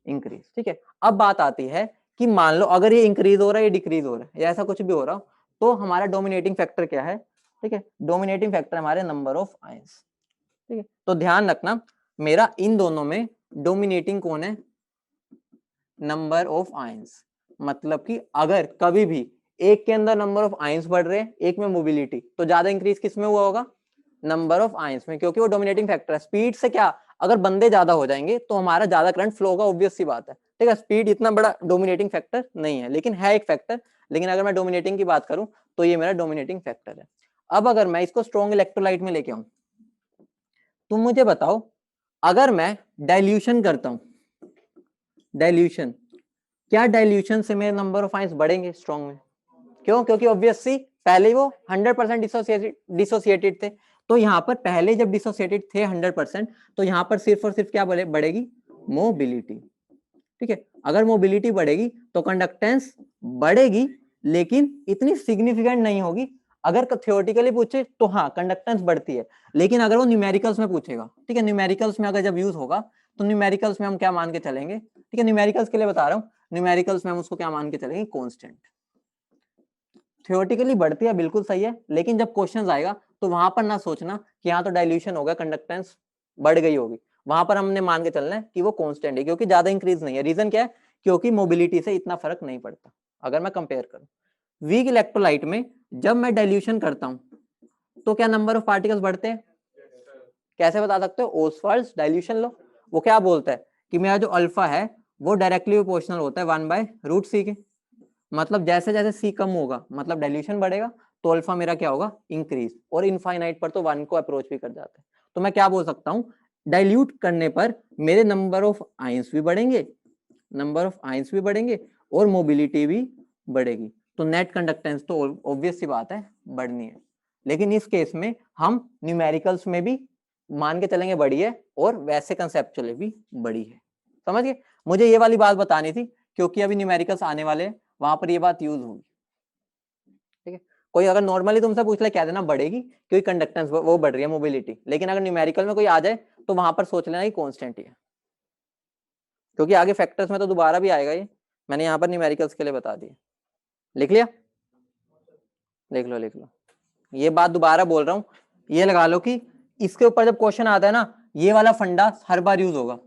इंक्रीज, ठीक है। अब बात आती है कि मान लो अगर ये इंक्रीज हो रहा है, ये डिक्रीज हो रहा है, या ऐसा कुछ भी हो रहा हो, तो हमारा डोमिनेटिंग फैक्टर क्या है, ठीक है, डोमिनेटिंग फैक्टर हमारे नंबर ऑफ आयंस, ठीक है। तो ध्यान रखना मेरा इन दोनों में डोमिनेटिंग कौन है, नंबर ऑफ आयंस, मतलब कि अगर कभी भी एक के अंदर नंबर ऑफ आयंस बढ़ रहे हैं, एक में मोबिलिटी, तो ज्यादा इंक्रीज किस में हुआ होगा, नंबर ऑफ आयंस में, क्योंकि वो डोमिनेटिंग फैक्टर है। स्पीड से क्या, अगर बंदे ज्यादा हो जाएंगे तो हमारा ज्यादा करंट फ्लो होगा, ऑब्वियस सी बात है, ठीक है। स्पीड इतना बड़ा डोमिनेटिंग फैक्टर नहीं है, लेकिन है एक फैक्टर, लेकिन अगर मैं डोमिनेटिंग की बात करूं तो ये मेरा डोमिनेटिंग फैक्टर है। अब अगर मैं इसको स्ट्रॉन्ग इलेक्ट्रोलाइट में लेके आऊं, तुम मुझे बताओ, अगर मैं डाइल्यूशन करता हूं, डाइल्यूशन, क्या डाइल्यूशन से मेरे नंबर ऑफ आयंस बढ़ेंगे स्ट्रॉन्ग में, क्यों, क्योंकि ऑब्वियसली पहले वो 100% डिसोसिएटेड थे, तो यहाँ पर पहले जब डिसोसिएटेड थे 100%, तो यहाँ पर सिर्फ और सिर्फ क्या बढ़ेगी, मोबिलिटी, ठीक है। अगर मोबिलिटी बढ़ेगी तो कंडक्टेंस बढ़ेगी, लेकिन इतनी सिग्निफिकेंट नहीं होगी। अगर थ्योरेटिकली पूछे तो हाँ कंडक्टेंस बढ़ती है, लेकिन अगर वो न्यूमेरिकल्स में पूछेगा, ठीक है, न्यूमेरिकल्स में अगर जब यूज होगा तो न्यूमेरिकल्स में हम क्या मान के चलेंगे, ठीक है, न्यूमेरिकल्स के लिए बता रहा हूँ, न्यूमेरिकल्स में हम उसको क्या मान के चलेंगे, कांस्टेंट। थ्योरेटिकली बढ़ती है, बिल्कुल सही है, लेकिन जब क्वेश्चन आएगा तो वहां पर ना सोचना कि यहाँ तो डाइल्यूशन होगा, कंडक्टेंस बढ़ गई होगी, वहां पर हमने मान के चलना है कि वो कांस्टेंट है, क्योंकि ज्यादा इंक्रीज नहीं है। रीजन क्या है, क्योंकि मोबिलिटी से इतना फर्क नहीं पड़ता अगर मैं कंपेयर करूं। वीक इलेक्ट्रोलाइट में जब मैं डाइल्यूशन करता हूं तो क्या नंबर ऑफ पार्टिकल्स बढ़ते हैं, कैसे बता सकते हो, ओस्वाल्ड्स डाइल्यूशन लो, वो क्या बोलता है कि मेरा जो अल्फा है वो डायरेक्टली प्रोपोर्शनल होता है 1/√c के, मतलब जैसे जैसे सी कम होगा मतलब डाइल्यूशन बढ़ेगा, तो अल्फा मेरा क्या होगा, इंक्रीज, और इनफाइनाइट पर तो 1 को अप्रोच भी कर जाता है। तो मैं क्या बोल सकता हूँ, डाइल्यूट करने पर मेरे नंबर ऑफ आयंस भी बढ़ेंगे, नंबर ऑफ आयंस भी बढ़ेंगे, और मोबिलिटी भी बढ़ेगी, तो नेट कंडक्टेंस तो ऑब्वियस सी बात है बढ़नी है। लेकिन इस केस में हम न्यूमेरिकल्स में भी मान के चलेंगे बड़ी है, और वैसे कंसेप्चुअली भी बड़ी है, समझ गए। मुझे ये वाली बात बतानी थी, क्योंकि अभी न्यूमेरिकल्स आने वाले हैं, वहां पर ये बात यूज होगी, ठीक है। कोई अगर नॉर्मली तुमसे पूछ ले, कह देना बढ़ेगी क्योंकि कंडक्टेंस वो बढ़ रही है, मोबिलिटी, लेकिन अगर न्यूमेरिकल में कोई आ जाए तो वहां पर सोच लेना कि कांस्टेंट ही है, क्योंकि आगे फैक्टर्स में तो दोबारा भी आएगा ये, मैंने यहाँ पर न्यूमेरिकल्स के लिए बता दिया। लिख लिया, लिख लो लिख लो, ये बात दोबारा बोल रहा हूँ, ये लगा लो कि इसके ऊपर जब क्वेश्चन आता है ना, ये वाला फंडा हर बार यूज होगा,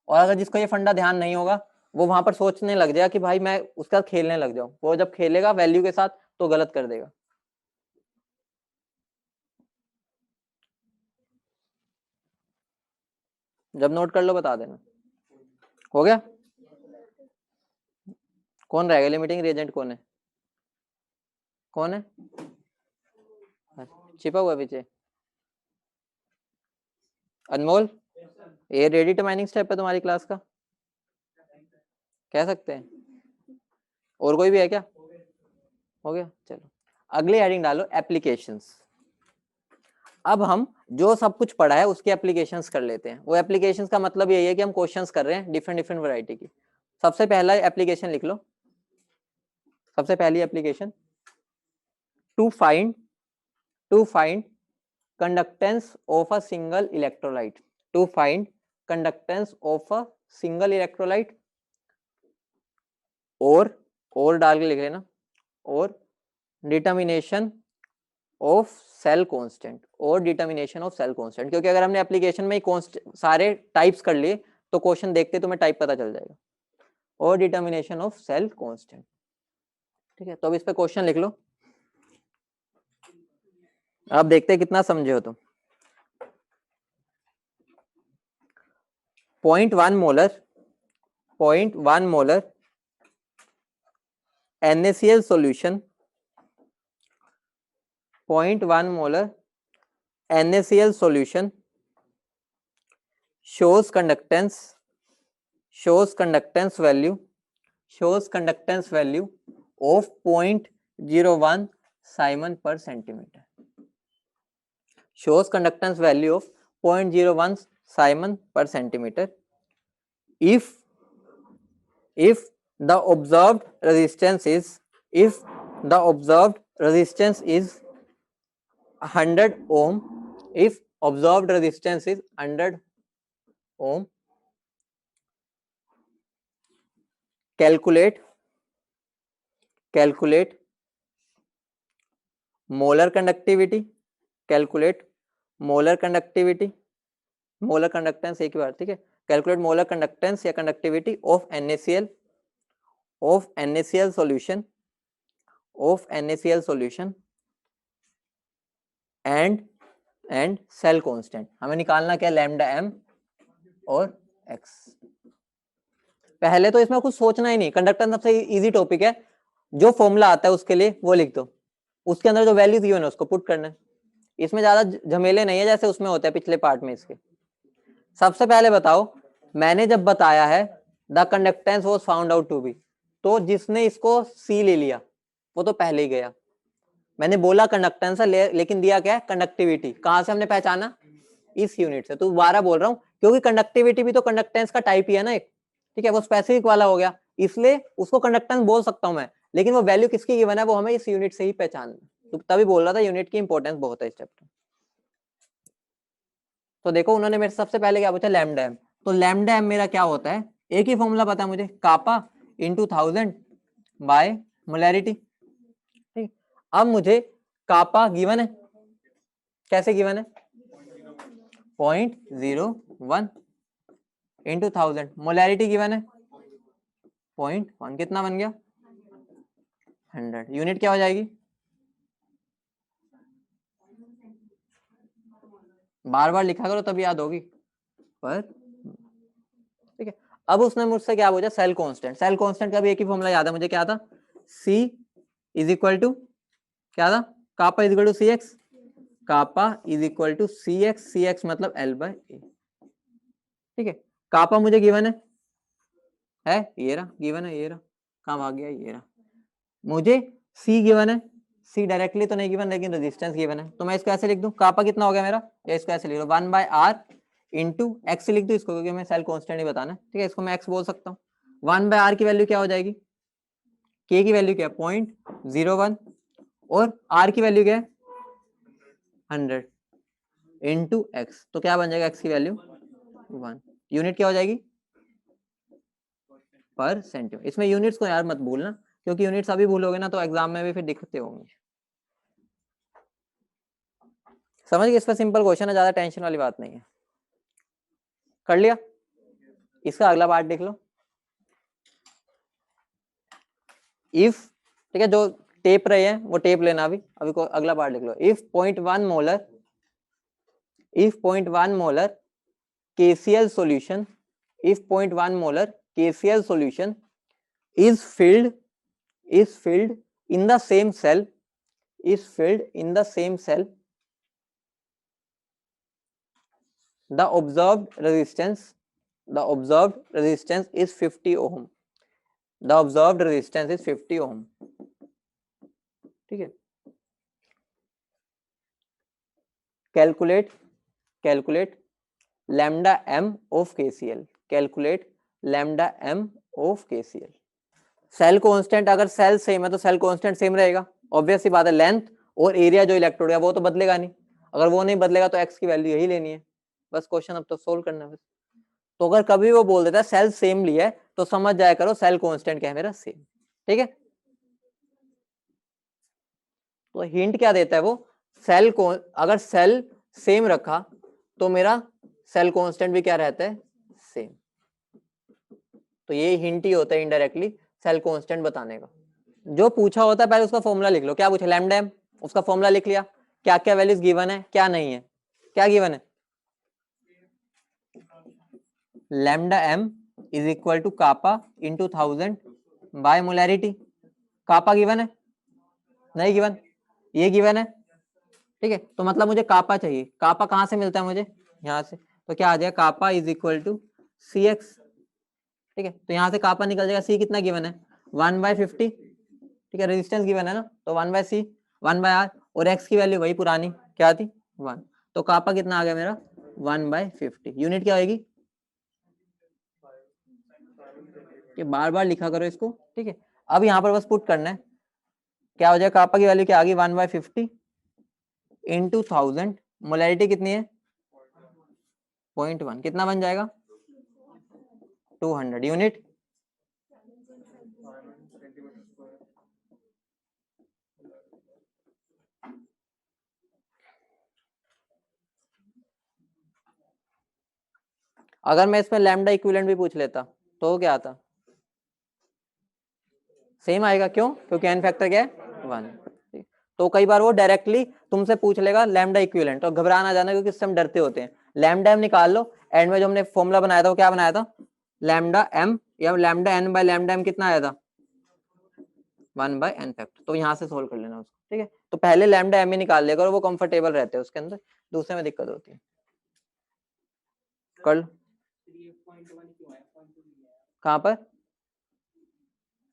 और अगर जिसको ये फंडा ध्यान नहीं होगा वो वहां पर सोचने लग जाएगा कि भाई मैं उसका खेलने लग जाऊं, वो जब खेलेगा वैल्यू के साथ तो गलत कर देगा। जब नोट कर लो बता देना। हो गया? कौन रहेगा लिमिटिंग रिएजेंट? कौन है? कौन है छिपा हुआ पीछे? अनमोल, ये रेडिटरमाइनिंग स्टेप है तुम्हारी क्लास का, कह सकते हैं। और कोई भी है क्या? हो गया, चलो अगली हेडिंग डालो एप्लीकेशंस। अब हम जो सब कुछ पढ़ा है उसके एप्लीकेशंस कर लेते हैं। वो एप्लीकेशंस का मतलब यही है कि हम क्वेश्चंस कर रहे हैं डिफरेंट डिफरेंट वैरायटी की। सबसे पहला एप्लीकेशन लिख लो, सबसे पहली application, to find conductance of a single electrolyte. To find conductance of a single electrolyte, और डाल के लिख लेना, और डिटर्मिनेशन ऑफ सेल कांस्टेंट, और डिटर्मिनेशन ऑफ सेल कांस्टेंट। क्योंकि अगर हमने एप्लीकेशन में सारे टाइप्स कर लिए तो क्वेश्चन देखते तुम्हें टाइप पता चल जाएगा, और डिटर्मिनेशन ऑफ सेल कांस्टेंट। ठीक है, तो अब इस पे क्वेश्चन लिख लो। अब देखते हैं कितना समझे हो तुम। 0.1 molar NaCl solution, 0.1 molar NaCl solution shows conductance value of 0.01 Simon per centimeter. Shows conductance value of 0.01 Simon per centimeter if the observed resistance is 100 ohm. If observed resistance is 100 ohm, calculate molar conductivity, molar conductance एक ही बार, ठीक है। कैलकुलेट मोलर कंडक्टेंस या conductivity of NaCl solution and cell constant. हमें निकालना क्या? लैम्डा m और x। पहले तो इसमें कुछ सोचना ही नहीं, कंडक्टेंस सबसे इजी टॉपिक है। जो फॉर्मूला आता है उसके लिए वो लिख दो, उसके अंदर जो वैल्यूज गिवन है उसको पुट करना है। इसमें ज्यादा झमेले नहीं है जैसे उसमें होते हैं पिछले पार्ट में इसके। सबसे पहले बताओ, मैंने जब बताया है the conductance was found out to be, तो जिसने इसको सी ले लिया वो तो पहले ही गया। मैंने बोला कंडक्टेंस है लेकिन दिया क्या है? कंडक्टिविटी। कहां से हमने पहचाना? इस यूनिट से। तो दोबारा बोल रहा हूं क्योंकि कंडक्टिविटी भी तो कंडक्टेंस का टाइप ही है ना एक, ठीक है। वो स्पेसिफिक वाला हो गया, इसलिए उसको कंडक्टेंस बोल सकता हूं मैं, लेकिन वो वैल्यू किसकी गिवन है वो हमें इस यूनिट से ही पहचानना। तो तभी बोल रहा था यूनिट की इंपॉर्टेंस बहुत है इस चैप्टर। तो देखो उन्होंने मेरे सबसे पहले क्या पूछा? Lambda M. तो लैम्डा एम मेरा क्या होता है? एक ही फॉर्मूला पता है मुझे, कापा इंटू 1000 बाय मोलैरिटी। ठीक, अब मुझे कापा गिवन है, कैसे गिवन है? 0.01 इंटू 1000। मोलैरिटी गिवन है 0.1, कितना बन गया? 100। यूनिट क्या हो जाएगी? बार बार लिखा करो तब याद होगी पर, ठीक है। अब उसने मुझसे क्या पूछा? Cell constant. सेल कांस्टेंट का भी एक ही फॉर्मूला याद है मुझे, क्या था? C इज इक्वल टू क्या था? Kappa is equal to C X. Kappa is equal to C X मतलब L बाय ए, ठीक है। कापा मुझे गिवन है ये रहा, गिवन है ये रहा, कहाँ भाग गया? ये रहा। मुझे C गिवन है, C डायरेक्टली तो नहीं गिवन लेकिन रेजिस्टेंस गिवन है, तो मैं इसको ऐसे लिख दूं, कापा कितना हो गया मेरा? या इसको ऐसे लिख दो 1 बाय आर इंटू एक्स लिख दो इसको, क्योंकि मैं सेल कांस्टेंट ही बताना है, ठीक है। इसको मैं एक्स बोल सकता हूँ। 1 बाय आर की वैल्यू क्या हो जाएगी? के की वैल्यू क्या है? 0.01, और आर की वैल्यू क्या है? 100 इंटू एक्स, तो क्या बन जाएगा? एक्स की वैल्यू 1। यूनिट क्या हो जाएगी? पर सेंटीमीटर। इसमें यूनिट्स को यार मत भूलना, क्योंकि यूनिट्स अभी भूलोगे ना तो एग्जाम में भी फिर दिक्कतें होंगी। समझ गए? इस पर सिंपल क्वेश्चन है, ज्यादा टेंशन वाली बात नहीं है। कर लिया? इसका अगला पार्ट देख लो। इफ, ठीक है, जो टेप रहे हैं वो टेप लेना अभी को अगला पार्ट लिख लो। If 0.1 molar, if 0.1 molar KCl solution, if 0.1 molar KCl solution is filled in the same cell, is filled in the same cell, the observed resistance is 50 ohm, the observed resistance is 50 ohm, ठीक है। calculate lambda m of KCl, calculate lambda m of KCl। Cell constant, अगर सेल सेम है तो सेल कांस्टेंट सेम रहेगा, ऑब्वियस सी बात है। लेंथ और एरिया जो इलेक्ट्रोड है वो तो बदलेगा नहीं, अगर वो नहीं बदलेगा तो एक्स की वैल्यू यही लेनी है, बस क्वेश्चन अब तो सोल्व करना है बस। तो अगर कभी वो बोल देता है सेल सेम लिया है तो समझ जाया करो सेल कांस्टेंट क्या है मेरा, सेम, ठीक है। तो हिंट क्या देता है वो, सेल को अगर सेल सेम रखा तो मेरा सेल कांस्टेंट भी क्या रहता है, सेम। तो ये हिंट ही होता है इनडायरेक्टली सेल कांस्टेंट बताने का। जो पूछा होता है पहले उसका फॉर्मूला लिख लो। क्या पूछा, लैम्डा एम, उसका फॉर्मूला लिख लिया। क्या क्या वैल्यूज गिवन है, क्या नहीं है, क्या गिवन है, lambda M is equal to kappa into 1000 by molarity. Kappa given है, नहीं गिवन, ये गिवन है, ठीक है। तो मतलब मुझे कापा चाहिए, कापा कहाँ से मिलता है मुझे, यहाँ से। तो क्या आ जाएगा, kappa is equal to C X, ठीक है। तो यहाँ से कापा निकल जाएगा, सी कितना गिवन है 1/50, ठीक है। रेजिस्टेंस गिवन है ना, तो 1/c 1/r, और x की वैल्यू वही पुरानी क्या थी 1। तो कापा कितना आ गया मेरा 1/50। यूनिट क्या होगी, कि बार बार लिखा करो इसको, ठीक है। अब यहाँ पर बस पुट करना है, क्या हो जाएगा, कापा की वैल्यू क्या आ गई 1/50 इंटू 1000, मोलैरिटी कितनी है 0.1, कितना बन जाएगा 200 यूनिट। अगर मैं इसमें लैम्डा इक्विवेलेंट भी पूछ लेता तो क्या आता, सेम आएगा, क्यों, क्योंकि एन फैक्टर क्या है 1। तो कई बार वो डायरेक्टली तुमसे पूछ लेगा लैम्डा इक्विवेलेंट, और घबरा ना जाना क्योंकि इससे हम डरते होते हैं। लैम्डा एम निकाल लो, एंड में जो हमने फॉर्मूला बनाया था वो क्या बनाया था, लैम्डा एम या lambda n by lambda M कितना आया था 1/n फैक्टर। तो यहाँ से सोल्व कर लेना उसको, ठीक है। तो पहले लैम्डा एम ही निकाल लेगा और वो कंफर्टेबल रहते हैं उसके अंदर, दूसरे में दिक्कत होती है। कर लो, कहाँ पर,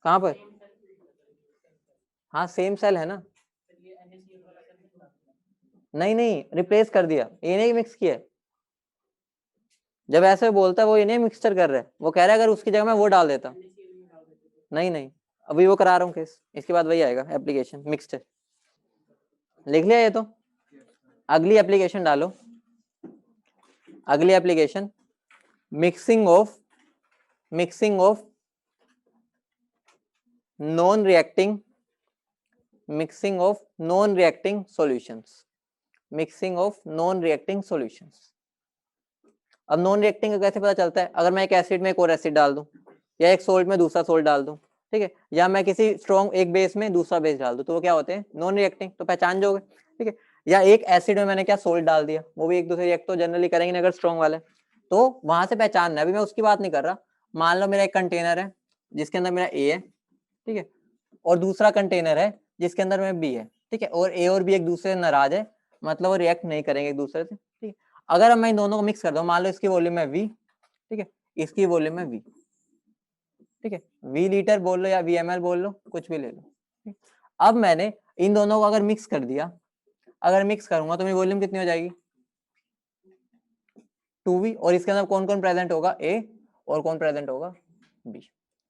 कहाँ पर, हाँ सेम सेल है ना, नहीं नहीं रिप्लेस कर दिया, ये नहीं मिक्स किया। जब ऐसे बोलता है वो ये नहीं मिक्सचर कर रहा है, वो कह रहा है अगर उसकी जगह मैं वो डाल देता, नहीं नहीं अभी वो करा रहा हूँ केस, इसके बाद वही आएगा एप्लीकेशन मिक्सचर। लिख लिया ये तो, अगली एप्लीकेशन डालो, अगली application mixing of non reacting solutions, mixing of non reacting solutions. अब नॉन रिएक्टिंग का कैसे पता चलता है, अगर मैं एक एसिड में एक और एसिड डाल दूं, या एक सोल्ट में दूसरा सोल्ट डाल दूं, ठीक है, या मैं किसी स्ट्रॉन्ग एक बेस में दूसरा बेस डाल दूं, तो वो क्या होते हैं नॉन रिएक्टिंग, तो पहचान जाओगे, ठीक है। या एक एसिड में मैंने क्या सोल्ट डाल दिया, वो भी एक दूसरे रिएक्ट तो जनरली करेंगे ना अगर स्ट्रॉन्ग वाले, तो वहां से पहचानना है। अभी मैं उसकी बात नहीं कर रहा, मान लो मेरा एक कंटेनर है जिसके अंदर मेरा ए है, ठीक है, और दूसरा कंटेनर है जिसके अंदर में बी है, ठीक है, और ए और बी एक दूसरे से नाराज है, मतलब वो रिएक्ट नहीं करेंगे एक दूसरे से, ठीक है। अगर मैं इन दोनों को मिक्स कर दूं, मान लो इसकी वॉल्यूम है V, ठीक है, इसकी वॉल्यूम है V, ठीक है, V लीटर बोल लो या VmL बोल लो, कुछ भी ले लो। अब मैंने इन दोनों को अगर मिक्स कर दिया, अगर मिक्स करूंगा तो मेरी वॉल्यूम कितनी हो जाएगी 2V, और इसके अंदर कौन कौन प्रेजेंट होगा A, और कौन प्रेजेंट होगा B,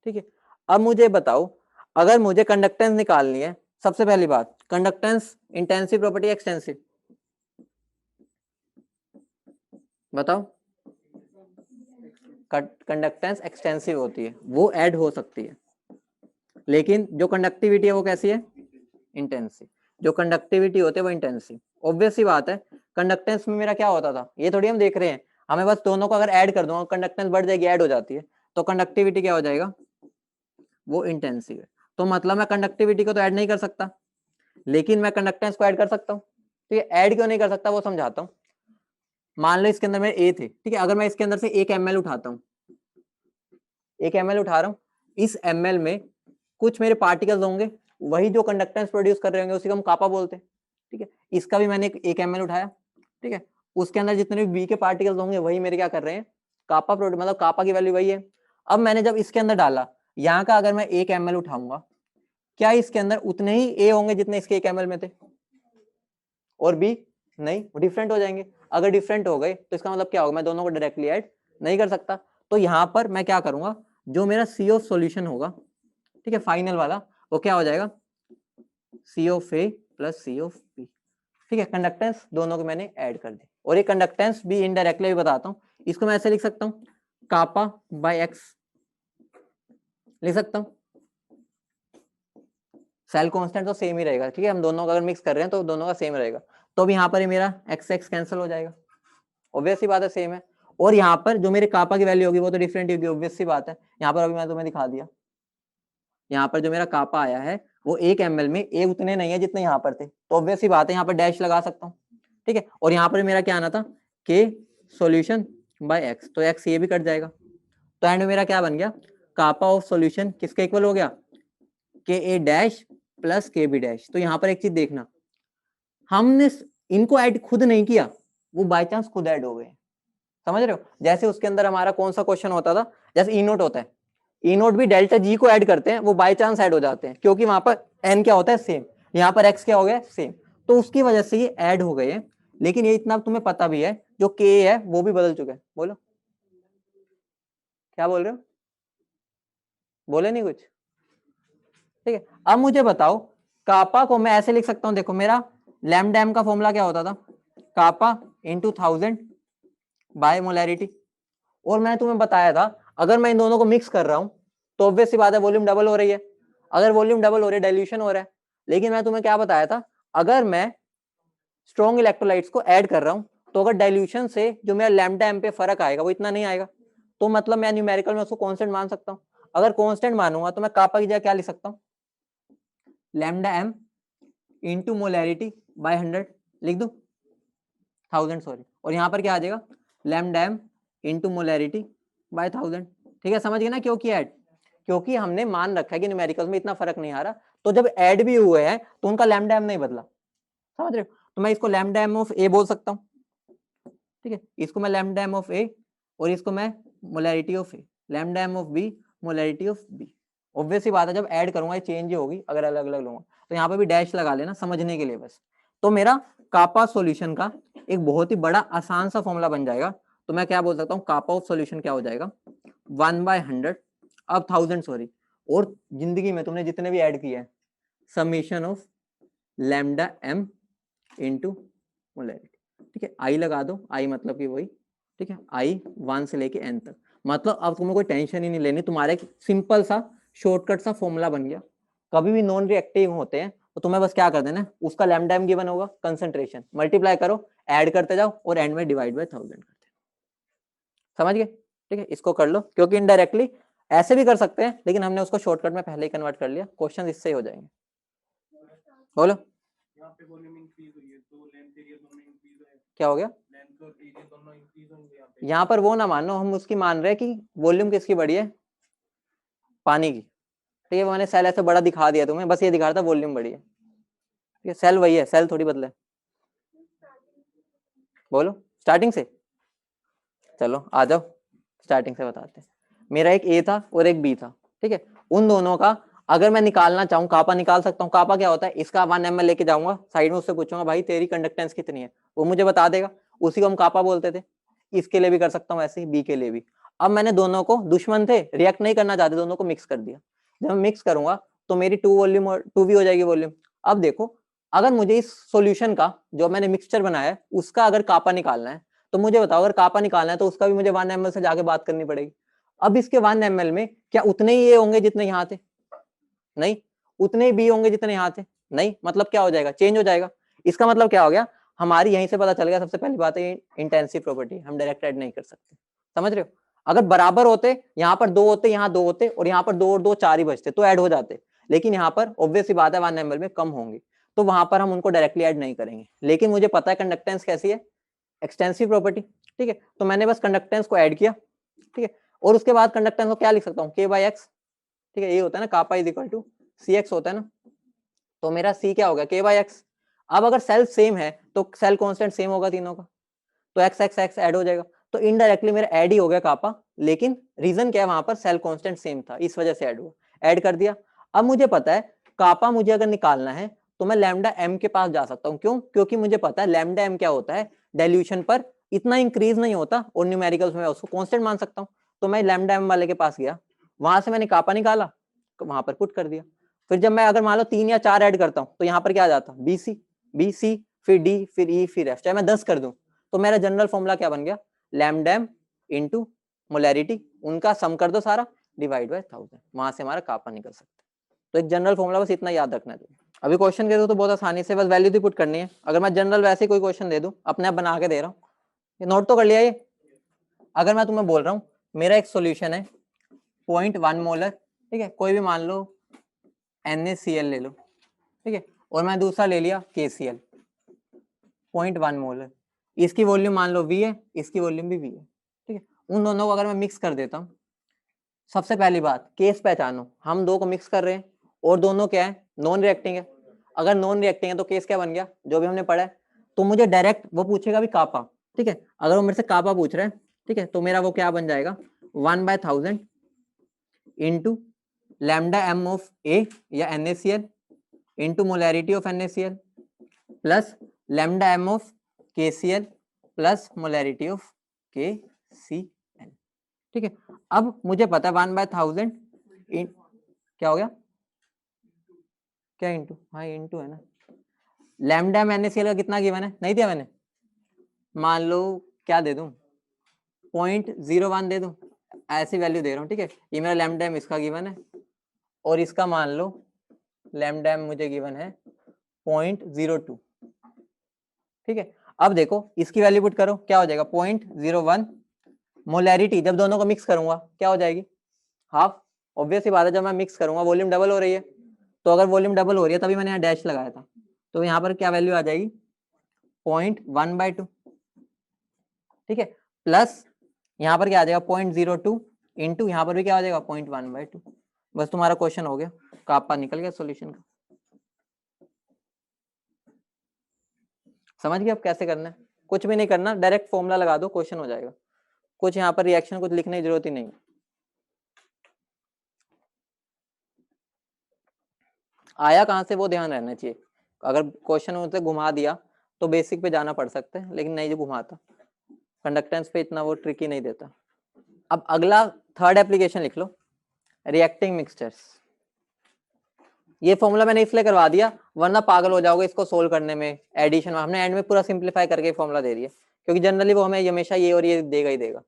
ठीक है। अब मुझे बताओ, अगर मुझे कंडक्टेंस निकालनी है, सबसे पहली बात कंडक्टेंस इंटेंसिव प्रॉपर्टी एक्सटेंसिव, बताओ। कंडक्टेंस एक्सटेंसिव होती है, वो ऐड हो सकती है, लेकिन जो कंडक्टिविटी है वो कैसी है इंटेंसिव, जो कंडक्टिविटी होती है वो इंटेंसिव। ऑब्वियस सी बात है, कंडक्टेंस में मेरा क्या होता था, ये थोड़ी हम देख रहे हैं, हमें बस दोनों को अगर ऐड कर दूंगा कंडक्टेंस बढ़ जाएगी, ऐड हो जाती है, तो कंडक्टिविटी क्या हो जाएगा, वो इंटेंसिव है। तो मतलब मैं कंडक्टिविटी को तो ऐड नहीं कर सकता, लेकिन मैं कंडक्टेंस को ऐड कर सकता हूँ। तो ये ऐड क्यों नहीं कर सकता वो समझाता हूँ। मान लो इसके अंदर मेरे ए थे, ठीक है, अगर मैं इसके अंदर से 1 ml उठाता हूँ, 1 ml उठा रहा हूँ, इस ml में कुछ मेरे पार्टिकल्स होंगे, वही जो कंडक्टेंस प्रोड्यूस कर रहे होंगे उसी को हम कापा बोलते हैं, ठीक है। इसका भी मैंने 1 ml उठाया, ठीक है, उसके अंदर जितने भी बी के पार्टिकल्स होंगे वही मेरे क्या कर रहे हैं, कापा प्रोड्यूस, मतलब कापा की वैल्यू वही है। अब मैंने जब इसके अंदर डाला, यहाँ का अगर मैं 1 ml उठाऊंगा, क्या इसके अंदर उतने ही ए होंगे जितने इसके 1 ml में थे, और बी नहीं, डिफरेंट हो जाएंगे। अगर डिफरेंट हो गए तो इसका मतलब क्या होगा, मैं दोनों को डायरेक्टली ऐड नहीं कर सकता। तो यहाँ पर मैं क्या करूंगा, जो मेरा सी ऑफ सॉल्यूशन होगा, ठीक है, फाइनल वाला, वो क्या हो जाएगा, C of A plus C of B, ठीक है। कंडक्टेंस दोनों को मैंने ऐड कर दी, और ये कंडक्टेंस भी इनडायरेक्टली भी बताता हूँ, इसको मैं ऐसे लिख सकता हूँ, कापा बाय एक्स लिख सकता हूँ। सेल कांस्टेंट तो सेम ही रहेगा, ठीक है, हम दोनों का अगर मिक्स कर रहे हैं तो दोनों का सेम रहेगा। तो अब यहाँ पर ही मेरा एक्स एक्स कैंसिल हो जाएगा, ऑब्वियस सी बात है, सेम है। और यहाँ पर जो मेरे कापा की वैल्यू होगी वो तो डिफरेंट होगी, ऑब्वियस सी बात है। यहाँ पर अभी मैं तुम्हें दिखा दिया, यहाँ पर जो मेरा कापा आया है वो 1 ml में ए उतने नहीं है जितने यहाँ पर थे, तो ऑब्वियस सी बात है यहाँ पर डैश लगा सकता हूँ, ठीक है। और यहाँ पर मेरा क्या आना था, के सॉल्यूशन बाय एक्स, तो एक्स ये भी कट जाएगा, तो एंड में मेरा क्या बन गया, कापा ऑफ सॉल्यूशन किसके इक्वल हो गया, के ए डैश प्लस के बी डैश। तो यहाँ पर एक चीज देखना, हमने इनको ऐड खुद नहीं किया, वो बाय चांस खुद ऐड हो गए, समझ रहे हो। जैसे उसके अंदर हमारा कौन सा क्वेश्चन होता था, जैसे ई नोट होता है, ई नोट भी डेल्टा जी को ऐड करते हैं, वो बाय चांस ऐड हो जाते हैं, क्योंकि वहां पर एन क्या होता है सेम, यहाँ पर एक्स क्या हो गया सेम, तो उसकी वजह से ये ऐड हो गए हैं। लेकिन ये इतना तुम्हें पता भी है, जो के है वो भी बदल चुका है। बोलो क्या बोल रहे हो, बोले नहीं कुछ, ठीक है। अब मुझे बताओ, कापा को मैं ऐसे लिख सकता हूं, देखो मेरा लैम्डा एम का फॉर्मूला क्या होता था, कापा इंटू 1000 बाय मोलैरिटी। और मैंने तुम्हें बताया था, अगर मैं इन दोनों को मिक्स कर रहा हूं तो ऑब्वियस सी बात है वॉल्यूम डबल हो रही है, अगर वॉल्यूम डबल हो रही है डाइल्यूशन हो रहा है। लेकिन मैं तुम्हें क्या बताया था, अगर मैं स्ट्रॉन्ग इलेक्ट्रोलाइट्स को ऐड कर रहा हूं तो अगर डाइल्यूशन से जो मेरा लैम्डा एम पे फर्क आएगा वो इतना नहीं आएगा, तो मतलब मैं न्यूमेरिकल में उसको कांस्टेंट मान सकता हूं। अगर कांस्टेंट मानूंगा तो मैं कापा की जगह क्या लिख सकता हूं, lambda M into molarity by 100 लिख दूं, 1000 सॉरी, और यहाँ पर क्या आ जाएगा, lambda M into molarity by 1000, ठीक है। समझ गए ना क्यों किया ऐड, क्योंकि हमने मान रखा है कि न्यूमेरिकल में इतना फर्क नहीं आ रहा, तो जब ऐड भी हुए हैं तो उनका लैम्डा एम नहीं बदला, समझ रहे हो। तो मैं इसको लैम्डा एम ऑफ ए बोल सकता हूँ, ठीक है, इसको मैं लैम्डा एम ऑफ ए, और इसको मैं molarity of A, lambda M of B molarity of B. Obvious सी बात है जब ऐड करूंगा ये चेंज होगी, अगर अलग अलग लूंगा तो यहाँ पे भी डैश लगा लेना समझने के लिए बस। तो मेरा कापा सॉल्यूशन का एक बहुत ही बड़ा आसान सा फॉर्मूला बन जाएगा। तो मैं क्या बोल सकता हूँ, कापा ऑफ सॉल्यूशन क्या हो जाएगा, 1/100, अब 1000 सॉरी, और जिंदगी में तुमने जितने भी ऐड किए हैं, summation of lambda M into molarity, ठीक है। आई लगा दो, आई मतलब कि वही, ठीक है, आई 1 से लेके n तक, मतलब अब तुम्हें कोई टेंशन ही नहीं लेनी, तुम्हारा एक सिंपल सा शॉर्टकट सा फॉर्मूला बन गया। कभी भी नॉन रिएक्टिव होते हैं तो तुम्हें बस क्या कर देना है, उसका लैम्डा एम गिवन होगा, कंसंट्रेशन मल्टीप्लाई करो, ऐड करते जाओ, और एंड में डिवाइड बाय 1000 करते, समझ गए, ठीक है। इसको कर लो, क्योंकि इनडायरेक्टली ऐसे भी कर सकते हैं, लेकिन हमने उसको शॉर्टकट में पहले ही कन्वर्ट कर लिया, क्वेश्चन इससे ही हो जाएंगे। बोलो क्या हो गया, यहाँ पर वो ना मानो, हम उसकी मान रहे हैं कि वॉल्यूम किसकी बड़ी है, पानी की, ठीक है। मैंने सेल ऐसे बड़ा दिखा दिया तुम्हें, बस ये दिखा रहा था वॉल्यूम बड़ी है, ठीक है। सेल वही है, सेल थोड़ी बदले। बोलो स्टार्टिंग से, चलो आ जाओ स्टार्टिंग से बताते हैं। मेरा एक ए था और एक बी था, ठीक है। उन दोनों का अगर मैं निकालना चाहूँ, कापा निकाल सकता हूँ। कापा क्या होता है, इसका 1 ml लेके जाऊंगा साइड में, उससे पूछूंगा भाई तेरी कंडक्टेंस कितनी है, वो मुझे बता देगा, उसी को हम कापा बोलते थे। इसके लिए भी कर सकता हूँ ऐसे ही, बी के लिए भी। अब मैंने दोनों को, दुश्मन थे, रिएक्ट नहीं करना चाहते, दोनों को मिक्स कर दिया। जब मैं मिक्स करूंगा तो मेरी 2 वॉल्यूम और 2 भी हो जाएगी वॉल्यूम। अब देखो, अगर मुझे इस सॉल्यूशन का, जो मैंने मिक्सचर बनाया है, उसका अगर कापा निकालना है, तो मुझे बताओ, अगर कापा निकालना है तो उसका भी मुझे 1 ml से जाके बात करनी पड़ेगी। अब इसके 1 ml में क्या उतने ही ये होंगे जितने यहाँ थे, नहीं। उतने ही बी होंगे जितने यहाँ थे, नहीं। मतलब क्या हो जाएगा, चेंज हो जाएगा। इसका मतलब क्या हो गया, हमारी यहीं से पता चल गया सबसे पहली बात है इंटेंसिव प्रॉपर्टी, हम डायरेक्ट ऐड नहीं कर सकते, समझ रहे हो। अगर बराबर होते, यहाँ पर 2 होते, यहाँ 2 होते और यहाँ पर 2 और 2 4 ही बचते तो ऐड हो जाते, लेकिन यहाँ पर ऑब्वियस सी बात है 1 ml में कम होंगे, तो वहां पर हम उनको डायरेक्टली ऐड नहीं करेंगे। लेकिन मुझे पता है कंडक्टेंस कैसी है, एक्सटेंसिव प्रॉपर्टी, ठीक है। तो मैंने बस कंडक्टेंस को ऐड किया, ठीक है, और उसके बाद कंडक्टेंस को क्या लिख सकता हूँ, k/x, ठीक है, ये होता है ना कापा इज इक्वल टू cx होता है ना, तो मेरा c क्या हो गया k/x। अब अगर सेल सेम है तो सेल कांस्टेंट सेम होगा तीनों का, तो x x x ऐड हो जाएगा, तो इनडायरेक्टली मेरा ऐड ही हो गया कापा, लेकिन रीजन क्या है, वहां पर सेल कांस्टेंट सेम था, इस वजह से ऐड हुआ, ऐड कर दिया। अब मुझे पता है कापा मुझे अगर निकालना है तो मैं लैम्डा m के पास जा सकता हूँ, क्यों, क्योंकि मुझे पता है लैम्डा m क्या होता है, डाइल्यूशन पर इतना इंक्रीज नहीं होता और न्यूमेरिकल्स में उसको कांस्टेंट मान सकता हूँ। तो मैं लैम्डा m वाले के पास गया, वहां से मैंने कापा निकाला, वहां पर पुट कर दिया। फिर जब मैं अगर मान लो 3 या 4 ऐड करता हूँ तो यहाँ पर क्या आ जाता, BC फिर D फिर E फिर F, चाहे मैं 10 कर दूं, तो मेरा जनरल फॉर्मूला क्या बन गया, लैम्डा m इंटू मोलैरिटी, उनका सम कर दो सारा डिवाइड बाय 1000, वहां से हमारा कापा निकल सकता है। तो एक जनरल फॉर्मूला बस इतना याद रखना है। अभी क्वेश्चन के दो तो बहुत आसानी से बस वैल्यू दी पुट करनी है। अगर मैं जनरल वैसे कोई क्वेश्चन दे दूं, अपने आप बना के दे रहा हूँ, ये नोट तो कर लिया ये। अगर मैं तुम्हें बोल रहा हूँ मेरा एक सॉल्यूशन है 0.1 मोलर, ठीक है, कोई भी मान लो NaCl ले लो, ठीक है, और मैं दूसरा ले लिया KCl 0.1 मोलर, इसकी वॉल्यूम मान लो V है, इसकी वॉल्यूम भी V है, ठीक है। उन दोनों को अगर मैं मिक्स कर देता हूँ, सबसे पहली बात केस पहचानो, हम दो को मिक्स कर रहे हैं और दोनों क्या है, नॉन रिएक्टिंग है। अगर नॉन रिएक्टिंग है तो केस क्या बन गया, जो भी हमने पढ़ा है। तो मुझे डायरेक्ट वो पूछेगा भी कापा, ठीक है, अगर वो मेरे से कापा पूछ रहे हैं, ठीक है, तो मेरा वो क्या बन जाएगा 1/1000 into lambda m of A या NaCl into molarity of NaCl plus lambda m of KCl plus molarity of KCl, ठीक है। अब मुझे पता है 1/1000 क्या हो गया, क्या इंटू, हाँ इंटू है ना, लैम्डा m NaCl का कितना गिवन है, नहीं दिया मैंने, मान लो क्या दे दूं 0.01 दे दूं, ऐसी वैल्यू दे रहा हूँ, ठीक है। ये मेरा लैम्डा m इसका गिवन है और इसका मान लो लैम्डा m मुझे गिवन है 0.02, ठीक है। अब देखो इसकी वैल्यू पुट करो, क्या हो जाएगा 0.01, मोलैरिटी जब दोनों को मिक्स करूंगा क्या हो जाएगी, हाफ। ऑब्वियस ही बात है, जब मैं मिक्स करूंगा वॉल्यूम डबल हो रही है, तो अगर वॉल्यूम डबल हो रही है तभी मैंने यहाँ डैश लगाया था, तो यहाँ पर क्या वैल्यू आ जाएगी 0.1/2, ठीक है, प्लस यहाँ पर क्या आ जाएगा 0.02 इंटू यहाँ पर भी क्या आ जाएगा 0.1/2। बस तुम्हारा क्वेश्चन हो गया, कापा निकल गया सॉल्यूशन का। समझ गए अब कैसे करना है, कुछ भी नहीं करना, डायरेक्ट फॉर्मूला लगा दो, क्वेश्चन हो जाएगा। कुछ यहाँ पर रिएक्शन कुछ लिखने की जरूरत ही नहीं। आया कहाँ से वो ध्यान रहना चाहिए, अगर क्वेश्चन उनसे घुमा दिया तो बेसिक पे जाना पड़ सकता है, लेकिन नहीं जो घुमाता कंडक्टेंस पे इतना वो ट्रिकी नहीं देता। अब अगला थर्ड एप्लीकेशन लिख लो, रिएक्टिंग मिक्सचर्स। ये फॉर्मूला मैंने इसलिए करवा दिया वरना पागल हो जाओगे इसको सोल्व करने में, एडिशन में हमने एंड में पूरा सिंप्लीफाई करके फॉर्मूला दे दिया, क्योंकि जनरली वो हमें हमेशा ये और ये देगा ही देगा।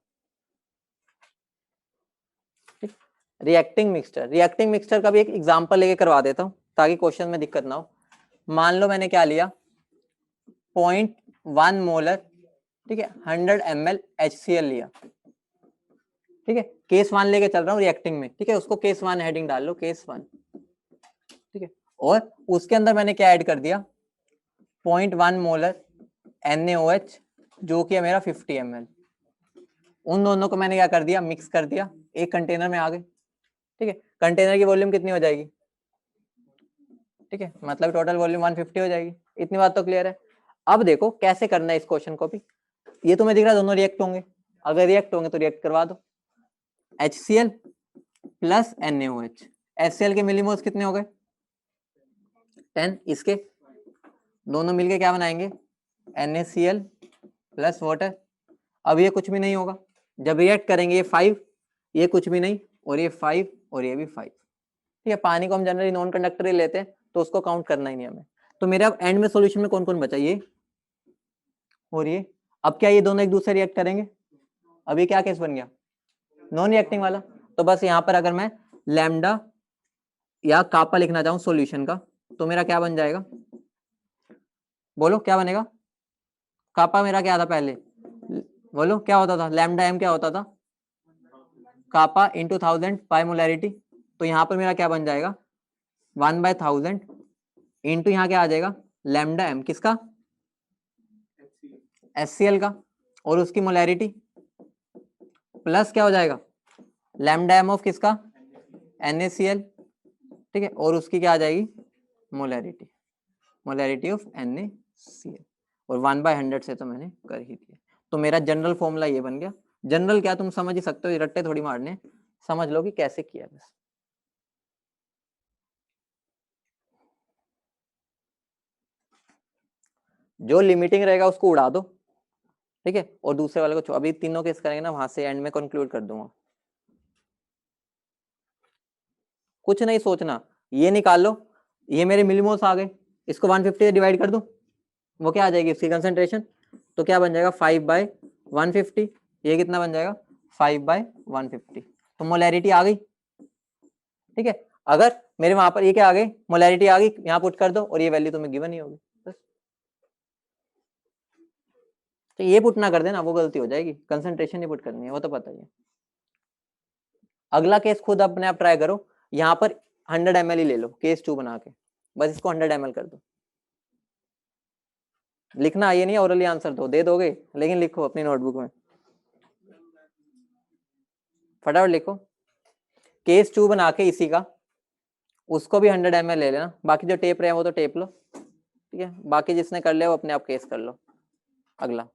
रिएक्टिंग मिक्सचर का भी एक एग्जांपल लेके करवा देता हूँ ताकि क्वेश्चन में दिक्कत ना हो। मान लो मैंने क्या लिया 0.1 मोलर, ठीक है, 100 ml HCl लिया, ठीक है, केस 1 लेके चल रहा हूँ रिएक्टिंग में, ठीक है, उसको केस 1 हेडिंग डाल लो, केस 1, ठीक है, और उसके अंदर मैंने क्या ऐड कर दिया 0.1 मोलर NaOH जो कि है मेरा 50 ml। उन दोनों को मैंने क्या कर दिया, मिक्स कर दिया, एक कंटेनर में आ गए, ठीक है। कंटेनर की वॉल्यूम कितनी हो जाएगी, ठीक है, मतलब टोटल वॉल्यूम 150 हो जाएगी। इतनी बात तो क्लियर है। अब देखो कैसे करना है इस क्वेश्चन को भी, ये तुम्हें दिख रहा है दोनों रिएक्ट होंगे, अगर रिएक्ट होंगे तो रिएक्ट करवा दो, HCl प्लस NaOH, HCl के मिलीमोल्स कितने हो गए 10, इसके दोनों मिलके क्या बनाएंगे NaCl प्लस वाटर। अब ये कुछ भी नहीं होगा, जब रिएक्ट करेंगे ये 5, ये कुछ भी नहीं, और ये 5 और ये भी 5, ठीक है। पानी को हम जनरली नॉन कंडक्टर ही लेते हैं तो उसको काउंट करना ही नहीं हमें। तो मेरे अब एंड में सॉल्यूशन में कौन कौन बचा, ये और ये। अब क्या ये दोनों एक दूसरे रिएक्ट करेंगे, अब ये क्या केस बन गया नॉन रिएक्टिंग वाला। तो बस यहाँ पर अगर मैं लैम्डा या कापा लिखना चाहूँ सॉल्यूशन का तो मेरा क्या बन जाएगा, बोलो क्या बनेगा कापा मेरा क्या था पहले, बोलो क्या होता था, लैम्डा एम क्या होता था, कापा इंटू 1000 बाय मोलैरिटी। तो यहाँ पर मेरा क्या बन जाएगा 1/1000 इंटू यहाँ क्या आ जाएगा लैम्डा एम किसका, HCl का, और उसकी मोलैरिटी प्लस क्या हो जाएगा लैम्डा एम ऑफ किसका NaCl, ठीक है, और उसकी क्या आ जाएगी मोलैरिटी, मोलैरिटी ऑफ NaCl, और 1/100 से तो मैंने कर ही दिया। तो मेरा जनरल फॉर्मूला ये बन गया। जनरल क्या तुम समझ ही सकते हो, ये रट्टे थोड़ी मारने, समझ लो कि कैसे किया बस। जो लिमिटिंग रहेगा उसको उड़ा दो, ठीक है, और दूसरे वाले को अभी तीनों केस करेंगे ना, वहां से एंड में कंक्लूड कर दूंगा। कुछ नहीं सोचना, ये निकाल लो, ये मेरे मिलीमोल्स आ गए, इसको 150 से डिवाइड कर दूं, वो क्या आ जाएगी इसकी कंसेंट्रेशन, तो क्या बन जाएगा 5/150, ये कितना बन जाएगा 5/150, तो मोलैरिटी आ गई, ठीक है। अगर मेरे वहां पर ये क्या आ गई मोलैरिटी आ गई, यहाँ पुट कर दो और ये वैल्यू तुम्हें गिवन ही होगी बस। तो ये पुट ना कर देना, वो गलती हो जाएगी, कंसेंट्रेशन ही पुट करनी है, वो तो पता ही है। अगला केस खुद अपने आप ट्राई करो, यहाँ पर 100 ml ही ले लो केस 2 बना के, बस इसको 100 ml कर दो। लिखना ये नहीं ओरली आंसर दे दोगे, लेकिन लिखो अपनी नोटबुक में, फटाफट लिखो। केस 2 बना के इसी का, उसको भी 100 ml ले लेना, बाकी जो टेप रहे हैं वो तो टेप लो, ठीक है, बाकी जिसने कर लिया वो अपने आप केस कर लो। अगला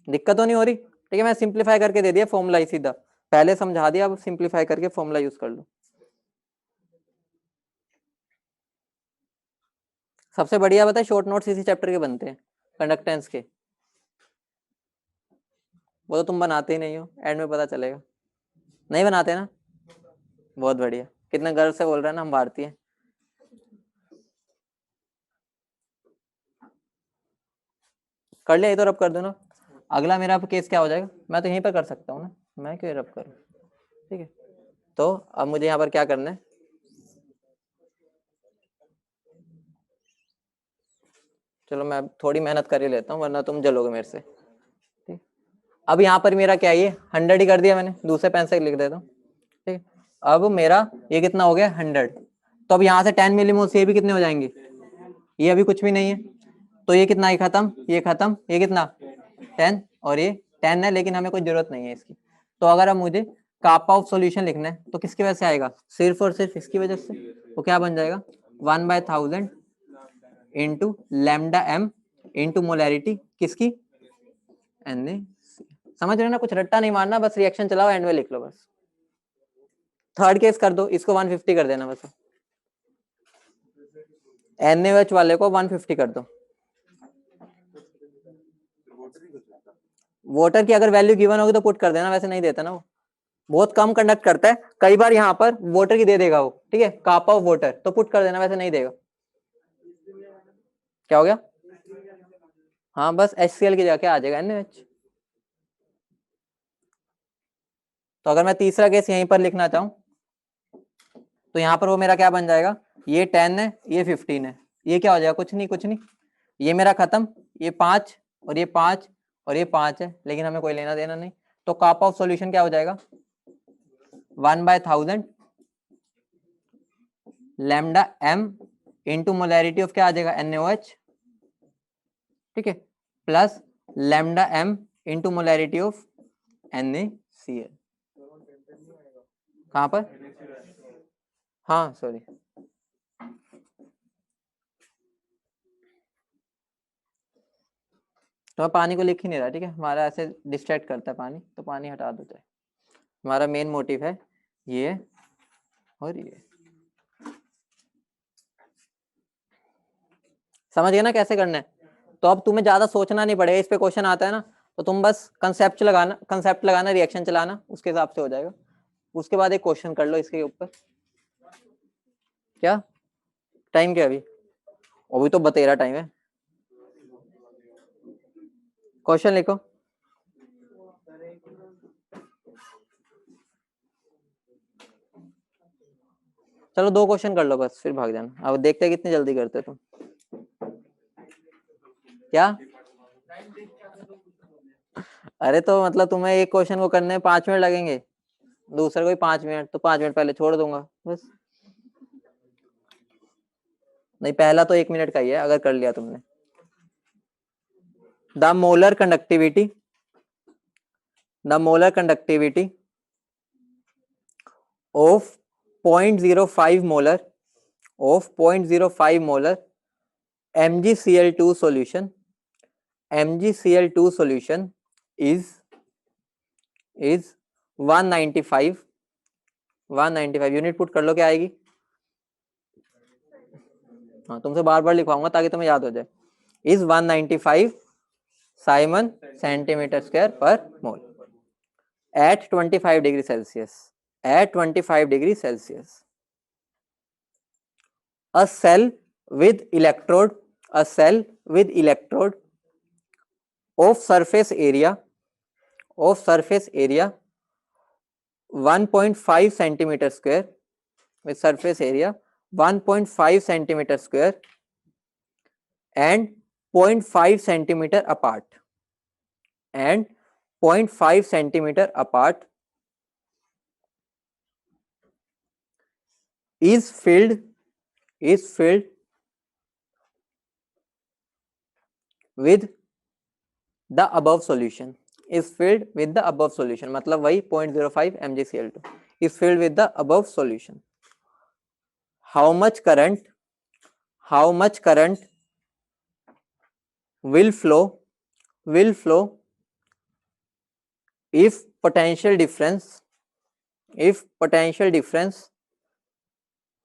दिक्कत तो नहीं हो रही, ठीक है, मैं सिंप्लीफाई करके दे दिया फॉर्मूला ही सीधा, पहले समझा दिया, अब सिंप्लीफाई करके फॉर्मूला यूज कर लो। सबसे बढ़िया बताए शॉर्ट नोट्स इसी चैप्टर के बनते हैं, कंडक्टेंस के, वो तो तुम बनाते ही नहीं हो, एंड में पता चलेगा, नहीं बनाते ना, बहुत बढ़िया, कितने गर्व से बोल रहे हैं ना हम भारतीय। कर लिया, ये तो रब कर दो ना। अगला मेरा केस क्या हो जाएगा, मैं तो यहीं पर कर सकता हूँ ना, मैं क्यों रब करूँ, ठीक है। तो अब मुझे यहाँ पर क्या करना है, चलो मैं थोड़ी मेहनत कर ही लेता हूँ वरना तुम जलोगे मेरे से, ठीक। अब यहाँ पर मेरा क्या, ये 100 ही कर दिया मैंने, दूसरे पेन से लिख देता हूँ, ठीक। अब मेरा ये कितना हो गया 100, तो अब यहाँ से 10 मिलीमोल्स ये भी कितने हो जाएंगे, ये अभी कुछ भी नहीं है, तो ये कितना, ये खत्म, ये खत्म, ये कितना 10, और ये 10 है, लेकिन हमें कोई जरूरत नहीं है इसकी। तो अगर अब मुझे कापा ऑफ सॉल्यूशन लिखना है तो किसकी वजह से आएगा, सिर्फ और सिर्फ इसकी वजह से, वो क्या बन जाएगा 1/1000 into lambda M into molarity किसकी Na। समझ रहे ना, कुछ रट्टा नहीं मारना, बस रिएक्शन चलाओ, एंड में लिख लो बस। थर्ड केस कर दो, इसको 150 कर देना बस, NaOH वाले को 150 कर दो। वाटर की अगर वैल्यू गिवन होगी तो पुट कर देना, वैसे नहीं देता ना वो, बहुत कम कंडक्ट करता है, कई बार यहाँ पर वाटर की दे देगा वो, ठीक है, कापा ऑफ वाटर, तो पुट कर देना, वैसे नहीं देगा। क्या हो गया, हाँ बस HCl की जाके आ जाएगा NaOH। तो अगर मैं तीसरा केस यहीं पर लिखना चाहूं तो यहाँ पर वो मेरा क्या बन जाएगा, ये 10 है, ये 15 है, ये क्या हो जाएगा, कुछ नहीं कुछ नहीं, ये मेरा खत्म, ये 5 और ये 5 और ये 5 है, लेकिन हमें कोई लेना देना नहीं, तो कापा ऑफ सॉल्यूशन क्या हो जाएगा 1/1000 lambda M into molarity of क्या आ जाएगा NaOH, ठीक है, plus lambda M into molarity of NaCl। कहाँ पर, हाँ सॉरी, तो मैं पानी को लिख ही नहीं रहा, ठीक है, हमारा ऐसे डिस्ट्रैक्ट करता है पानी, तो पानी हटा दो चाहे, हमारा मेन मोटिव है ये और ये। समझ गए ना कैसे करना है, तो अब तुम्हें ज्यादा सोचना नहीं पड़ेगा, इस पे क्वेश्चन आता है ना, तो तुम बस कंसेप्ट लगाना रिएक्शन चलाना, उसके हिसाब से हो जाएगा, उसके बाद एक क्वेश्चन कर लो इसके ऊपर। क्या टाइम, क्या अभी तो 12 टाइम है, क्वेश्चन लिखो। चलो 2 क्वेश्चन कर लो बस, फिर भाग जाना। अब देखते हैं कितनी जल्दी करते तुम। क्या? अरे तो मतलब तुम्हें एक क्वेश्चन को करने में 5 मिनट लगेंगे, दूसरे को भी 5 मिनट, तो 5 मिनट पहले छोड़ दूंगा बस। नहीं, पहला तो 1 मिनट का ही है अगर कर लिया तुमने। The molar conductivity of 0.05 molar MgCl2 solution is 195 unit put कर लो, क्या आएगी? हाँ, तुमसे बार बार लिखवाऊंगा ताकि तुम्हें याद हो जाए। इज 195 साइमन सेंटीमीटर स्क्वायर पर मोल at 25 degree Celsius. A cell with electrode of surface area 1.5 centimeter square, with surface area 1.5 centimeter square and 0.5 centimeter apart is filled with the above solution, मतलब वही 0.05 MgCl2 is filled with the above solution. How much current will flow if potential difference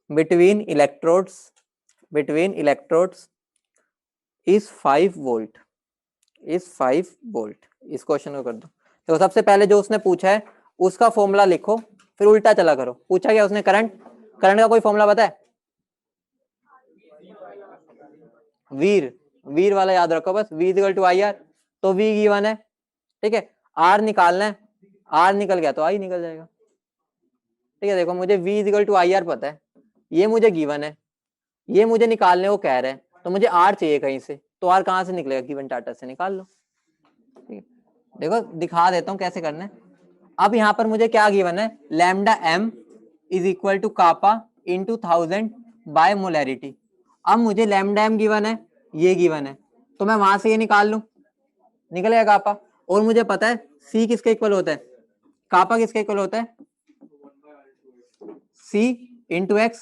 between electrodes is 5 volt? इस क्वेश्चन को कर दो। तो सबसे पहले जो उसने पूछा है उसका फॉर्मूला लिखो, फिर उल्टा चला करो। पूछा क्या उसने? करंट का कोई फॉर्मूला पता है? वीर वाला याद रखो बस, V = IR। तो V गिवन है, ठीक है। R निकालना है, R निकल गया तो I निकल जाएगा, ठीक है। देखो मुझे V = IR पता है, ये मुझे गिवन है, ये मुझे निकालने को कह रहे हैं, तो मुझे R चाहिए कहीं से, तो R कहाँ से निकलेगा? गिवन डाटा से निकाल लो, ठीक है। देखो दिखा देता हूँ कैसे करना है। अब यहाँ पर मुझे क्या गिवन है? Lambda m = kappa into 1000 by molarity. अब मुझे लैम्डा m गिवन है, ये गिवन है, तो मैं वहां से ये निकाल लूं, निकलेगा कापा। और मुझे पता है C किसके इक्वल होता है? कापा किसके इक्वल होता है? C × x,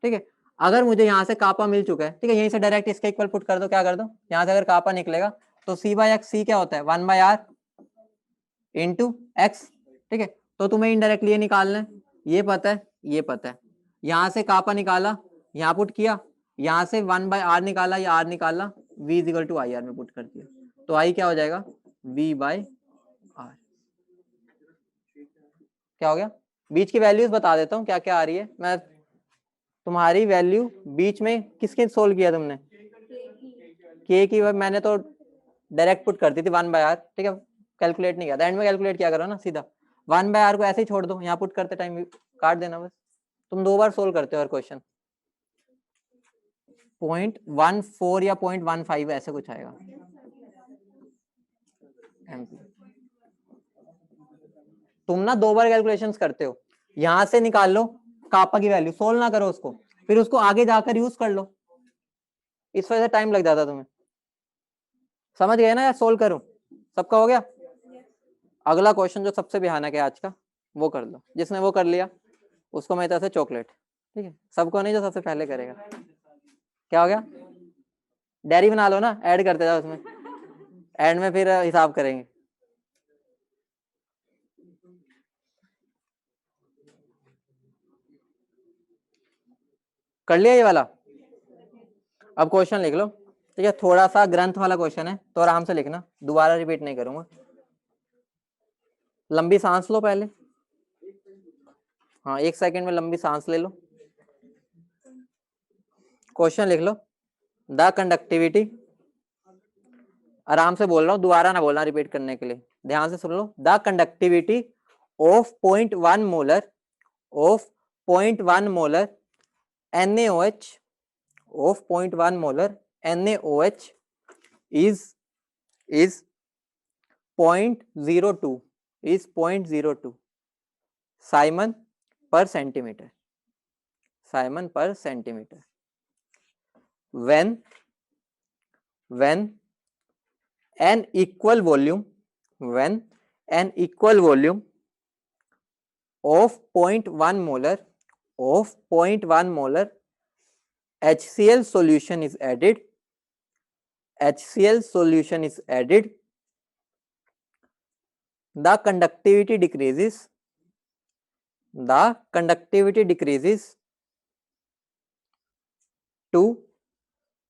ठीक है। अगर मुझे यहाँ से कापा मिल चुका है, ठीक है, यहीं से डायरेक्ट इसके इक्वल पुट कर दो। क्या कर दो? यहाँ से अगर कापा निकलेगा तो C/x, C क्या होता है? 1/r × x, ठीक है। तो तुम्हें इनडायरेक्टली ये निकालना है, ये पता है, ये पता है। यहाँ से कापा निकाला, यहाँ पुट किया, यहाँ से 1/r निकाला, या r निकाला, V = IR में पुट कर दिया, तो I क्या हो जाएगा? V/r। क्या हो गया? बीच की वैल्यूज बता देता हूँ क्या क्या आ रही है। मैं तुम्हारी वैल्यू बीच में किसके सोल्व किया तुमने? K की मैंने तो डायरेक्ट पुट कर दी थी 1/r, ठीक है, कैलकुलेट नहीं किया था। एंड में कैलकुलेट किया करो ना सीधा। 1/r को ऐसे ही छोड़ दो, यहाँ पुट करते टाइम काट देना बस। तुम 2 बार सोल्व करते हो हर क्वेश्चन। 0.14 या 0.15 ऐसे कुछ आएगा MP। तुम ना 2 बार कैलकुलेशंस करते हो। यहां से निकाल लो कापा की वैल्यू, सोल्व ना करो उसको, फिर उसको आगे जाकर यूज कर लो, इस वजह से टाइम लग जाता तुम्हें। समझ गए ना? या सोल्व करूं? सबका हो गया? अगला क्वेश्चन जो सबसे भयानक है आज का, वो कर लो। जिसने वो कर लिया उसको मेरी तरफ से चॉकलेट, ठीक है। सबको नहीं, जो सबसे पहले करेगा। क्या हो गया? डायरी बना लो ना, ऐड करते जाओ उसमें, एंड में फिर हिसाब करेंगे। कर लिया ये वाला? अब क्वेश्चन लिख लो, ठीक है। थोड़ा सा ग्रंथ वाला क्वेश्चन है तो आराम से लिखना, दोबारा रिपीट नहीं करूंगा। लंबी सांस लो पहले, हाँ 1 सेकंड में लंबी सांस ले लो। क्वेश्चन लिख लो। द कंडक्टिविटी, आराम से बोल रहा हूँ, दोबारा ना बोलना रिपीट करने के लिए, ध्यान से सुन लो। The conductivity of 0.1 molar NaOH of 0.1 molar, NaOH is 0.02, is 0.02 Simon per centimeter, Simon per centimeter. When an equal volume, when an equal volume of 0.1 molar, of 0.1 molar HCl solution is added, HCl solution is added, the conductivity decreases, the conductivity decreases to,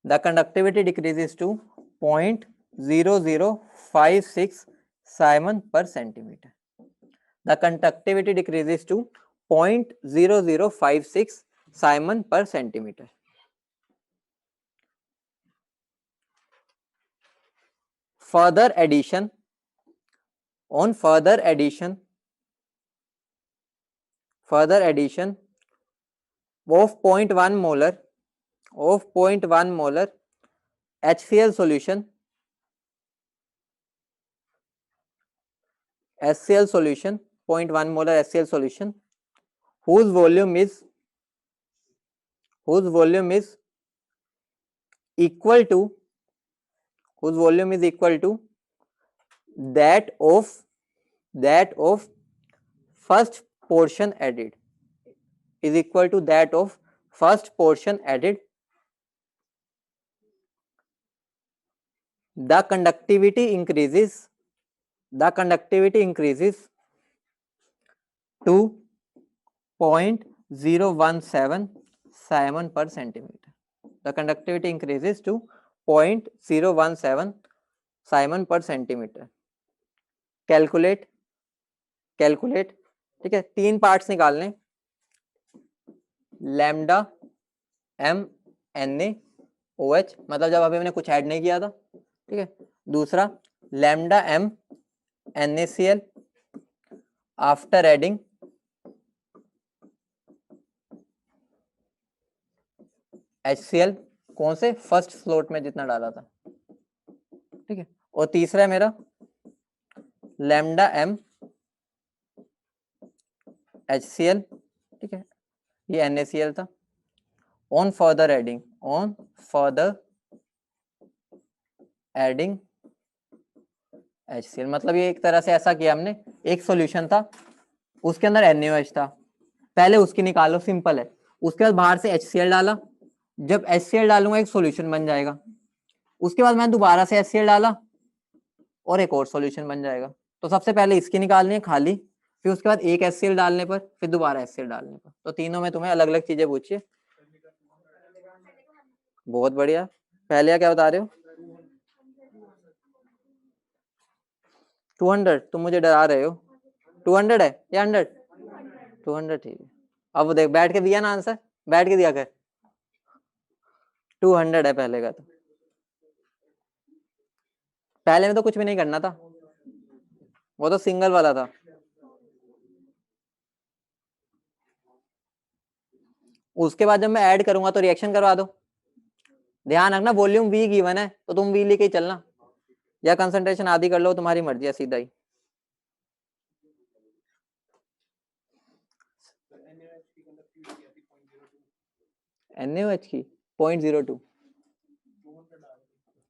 the conductivity decreases to 0.0056 Simon per centimeter. The conductivity decreases to 0.0056 Simon per centimeter. Further addition, on further addition of 0.1 molar, of 0.1 molar HCl solution, HCl solution, 0.1 molar HCl solution, whose volume is equal to, whose volume is equal to that of first portion added, is equal to that of first portion added, the conductivity increases, the conductivity increases to 0.017 Simon per centimeter. The conductivity increases to 0.017 Simon per centimeter. Calculate, calculate, ठीक है, 3 पार्ट्स निकालने, लैम्डा एम NaOH, मतलब जब अभी हमने कुछ ऐड नहीं किया था, ठीक है। दूसरा lambda M NaCl after adding HCl, कौन से, फर्स्ट स्लॉट में जितना डाला था, ठीक है। और तीसरा है मेरा लैम्डा एम HCl, ठीक है, ये NaCl था, on further adding, on further adding HCl, मतलब ये एक तरह से ऐसा किया हमने, एक सॉल्यूशन था उसके अंदर NaOH था, पहले उसकी निकालो, सिंपल है, उसके बाद बाहर से HCl डाला, जब HCl डालूंगा एक सॉल्यूशन बन जाएगा, उसके बाद मैं दोबारा से HCl डाला और एक और सॉल्यूशन बन जाएगा। तो सबसे पहले इसकी निकालनी है खाली, फिर उसके बाद एक HCl डालने पर, फिर दोबारा HCl डालने पर, तो तीनों में तुम्हें अलग अलग चीजें पूछिए। बहुत बढ़िया, पहले क्या बता रहे हो? 200, तुम मुझे डरा रहे हो, 200 है या 100? 200, ठीक है। अब देख, बैठ के दिया ना आंसर, बैठ के दिया कर, 200 है पहले का। तो पहले में तो कुछ भी नहीं करना था, वो तो सिंगल वाला था। उसके बाद जब मैं ऐड करूंगा तो रिएक्शन करवा दो, ध्यान रखना वॉल्यूम वी गिवन है तो तुम वी लेके चलना, या कंसंट्रेशन आधी कर लो, तुम्हारी मर्जी है, सीधा ही। NaOH की 0.02,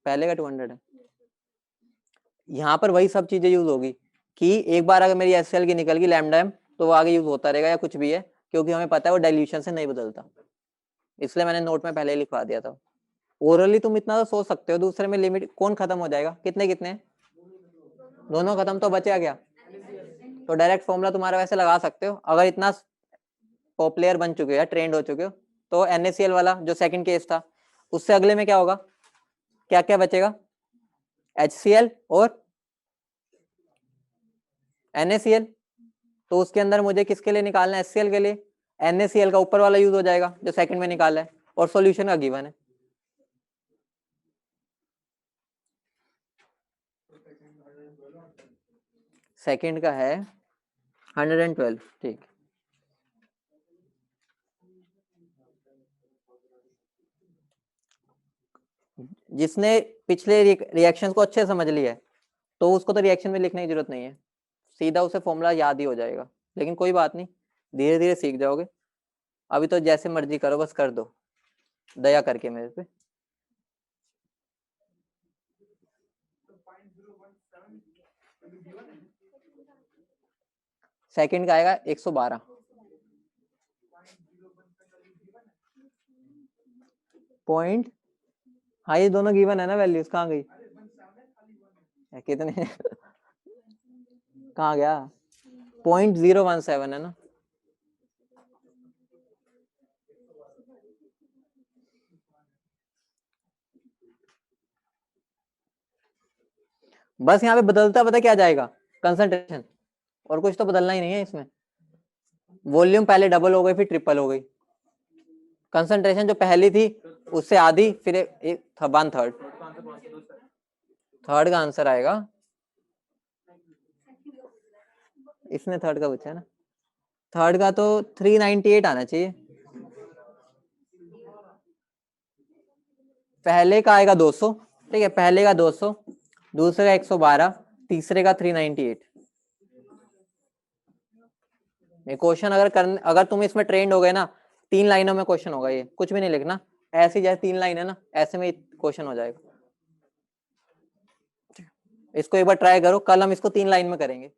पहले का 200 है। यहाँ पर वही सब चीजें यूज होगी कि एक बार अगर मेरी HCl की निकल गई लैम्डा एम, तो वो आगे यूज होता रहेगा या कुछ भी है, क्योंकि हमें पता है वो डाइल्यूशन से नहीं बदलता, इसलिए मैंने नोट में पहले ही लिखवा दिया था। ओरली तुम इतना तो सोच सकते हो, दूसरे में लिमिट कौन खत्म हो जाएगा, कितने कितने, दोनों खत्म, तो बचेगा क्या? तो डायरेक्ट फॉर्मूला तुम्हारा वैसे लगा सकते हो, अगर इतना पॉपुलर बन चुके हो, ट्रेंड हो चुके हो, तो NaCl वाला जो सेकंड केस था, उससे अगले में क्या होगा, क्या क्या बचेगा, HCl और NaCl, तो उसके अंदर मुझे किसके लिए निकालना है, HCl के लिए, NaCl का ऊपर वाला यूज हो जाएगा जो सेकंड में निकाला है, और सॉल्यूशन का गिवन है। सेकंड का है 112, ठीक। जिसने पिछले रिएक्शंस को अच्छे समझ लिया है तो उसको तो रिएक्शन में लिखने की जरूरत नहीं है, सीधा उसे फॉर्मूला याद ही हो जाएगा। लेकिन कोई बात नहीं, धीरे धीरे सीख जाओगे। अभी तो जैसे मर्जी करो, बस कर दो दया करके मेरे पे। सेकंड का आएगा 112 पॉइंट। हाँ ये दोनों गिवन है ना वैल्यूज, कहाँ गई कितने कहाँ गया 0.017 है ना। बस यहाँ पे बदलता पता क्या जाएगा, कंसंट्रेशन, और कुछ तो बदलना ही नहीं है इसमें। वॉल्यूम पहले डबल हो गई फिर ट्रिपल हो गई, कंसंट्रेशन जो पहली थी उससे आधी, फिर एक वन थर्ड। थर्ड का आंसर आएगा, इसने थर्ड का पूछा है ना, थर्ड का तो 398 आना चाहिए। पहले का आएगा 200, ठीक है, पहले का 200, दूसरे का 112, तीसरे का 398। ये क्वेश्चन अगर तुम इसमें ट्रेंड हो गए ना, 3 लाइनों में क्वेश्चन होगा, ये कुछ भी नहीं लिखना, ऐसे जैसे 3 लाइन है ना ऐसे में क्वेश्चन हो जाएगा। इसको एक बार ट्राई करो, कल हम इसको 3 लाइन में करेंगे।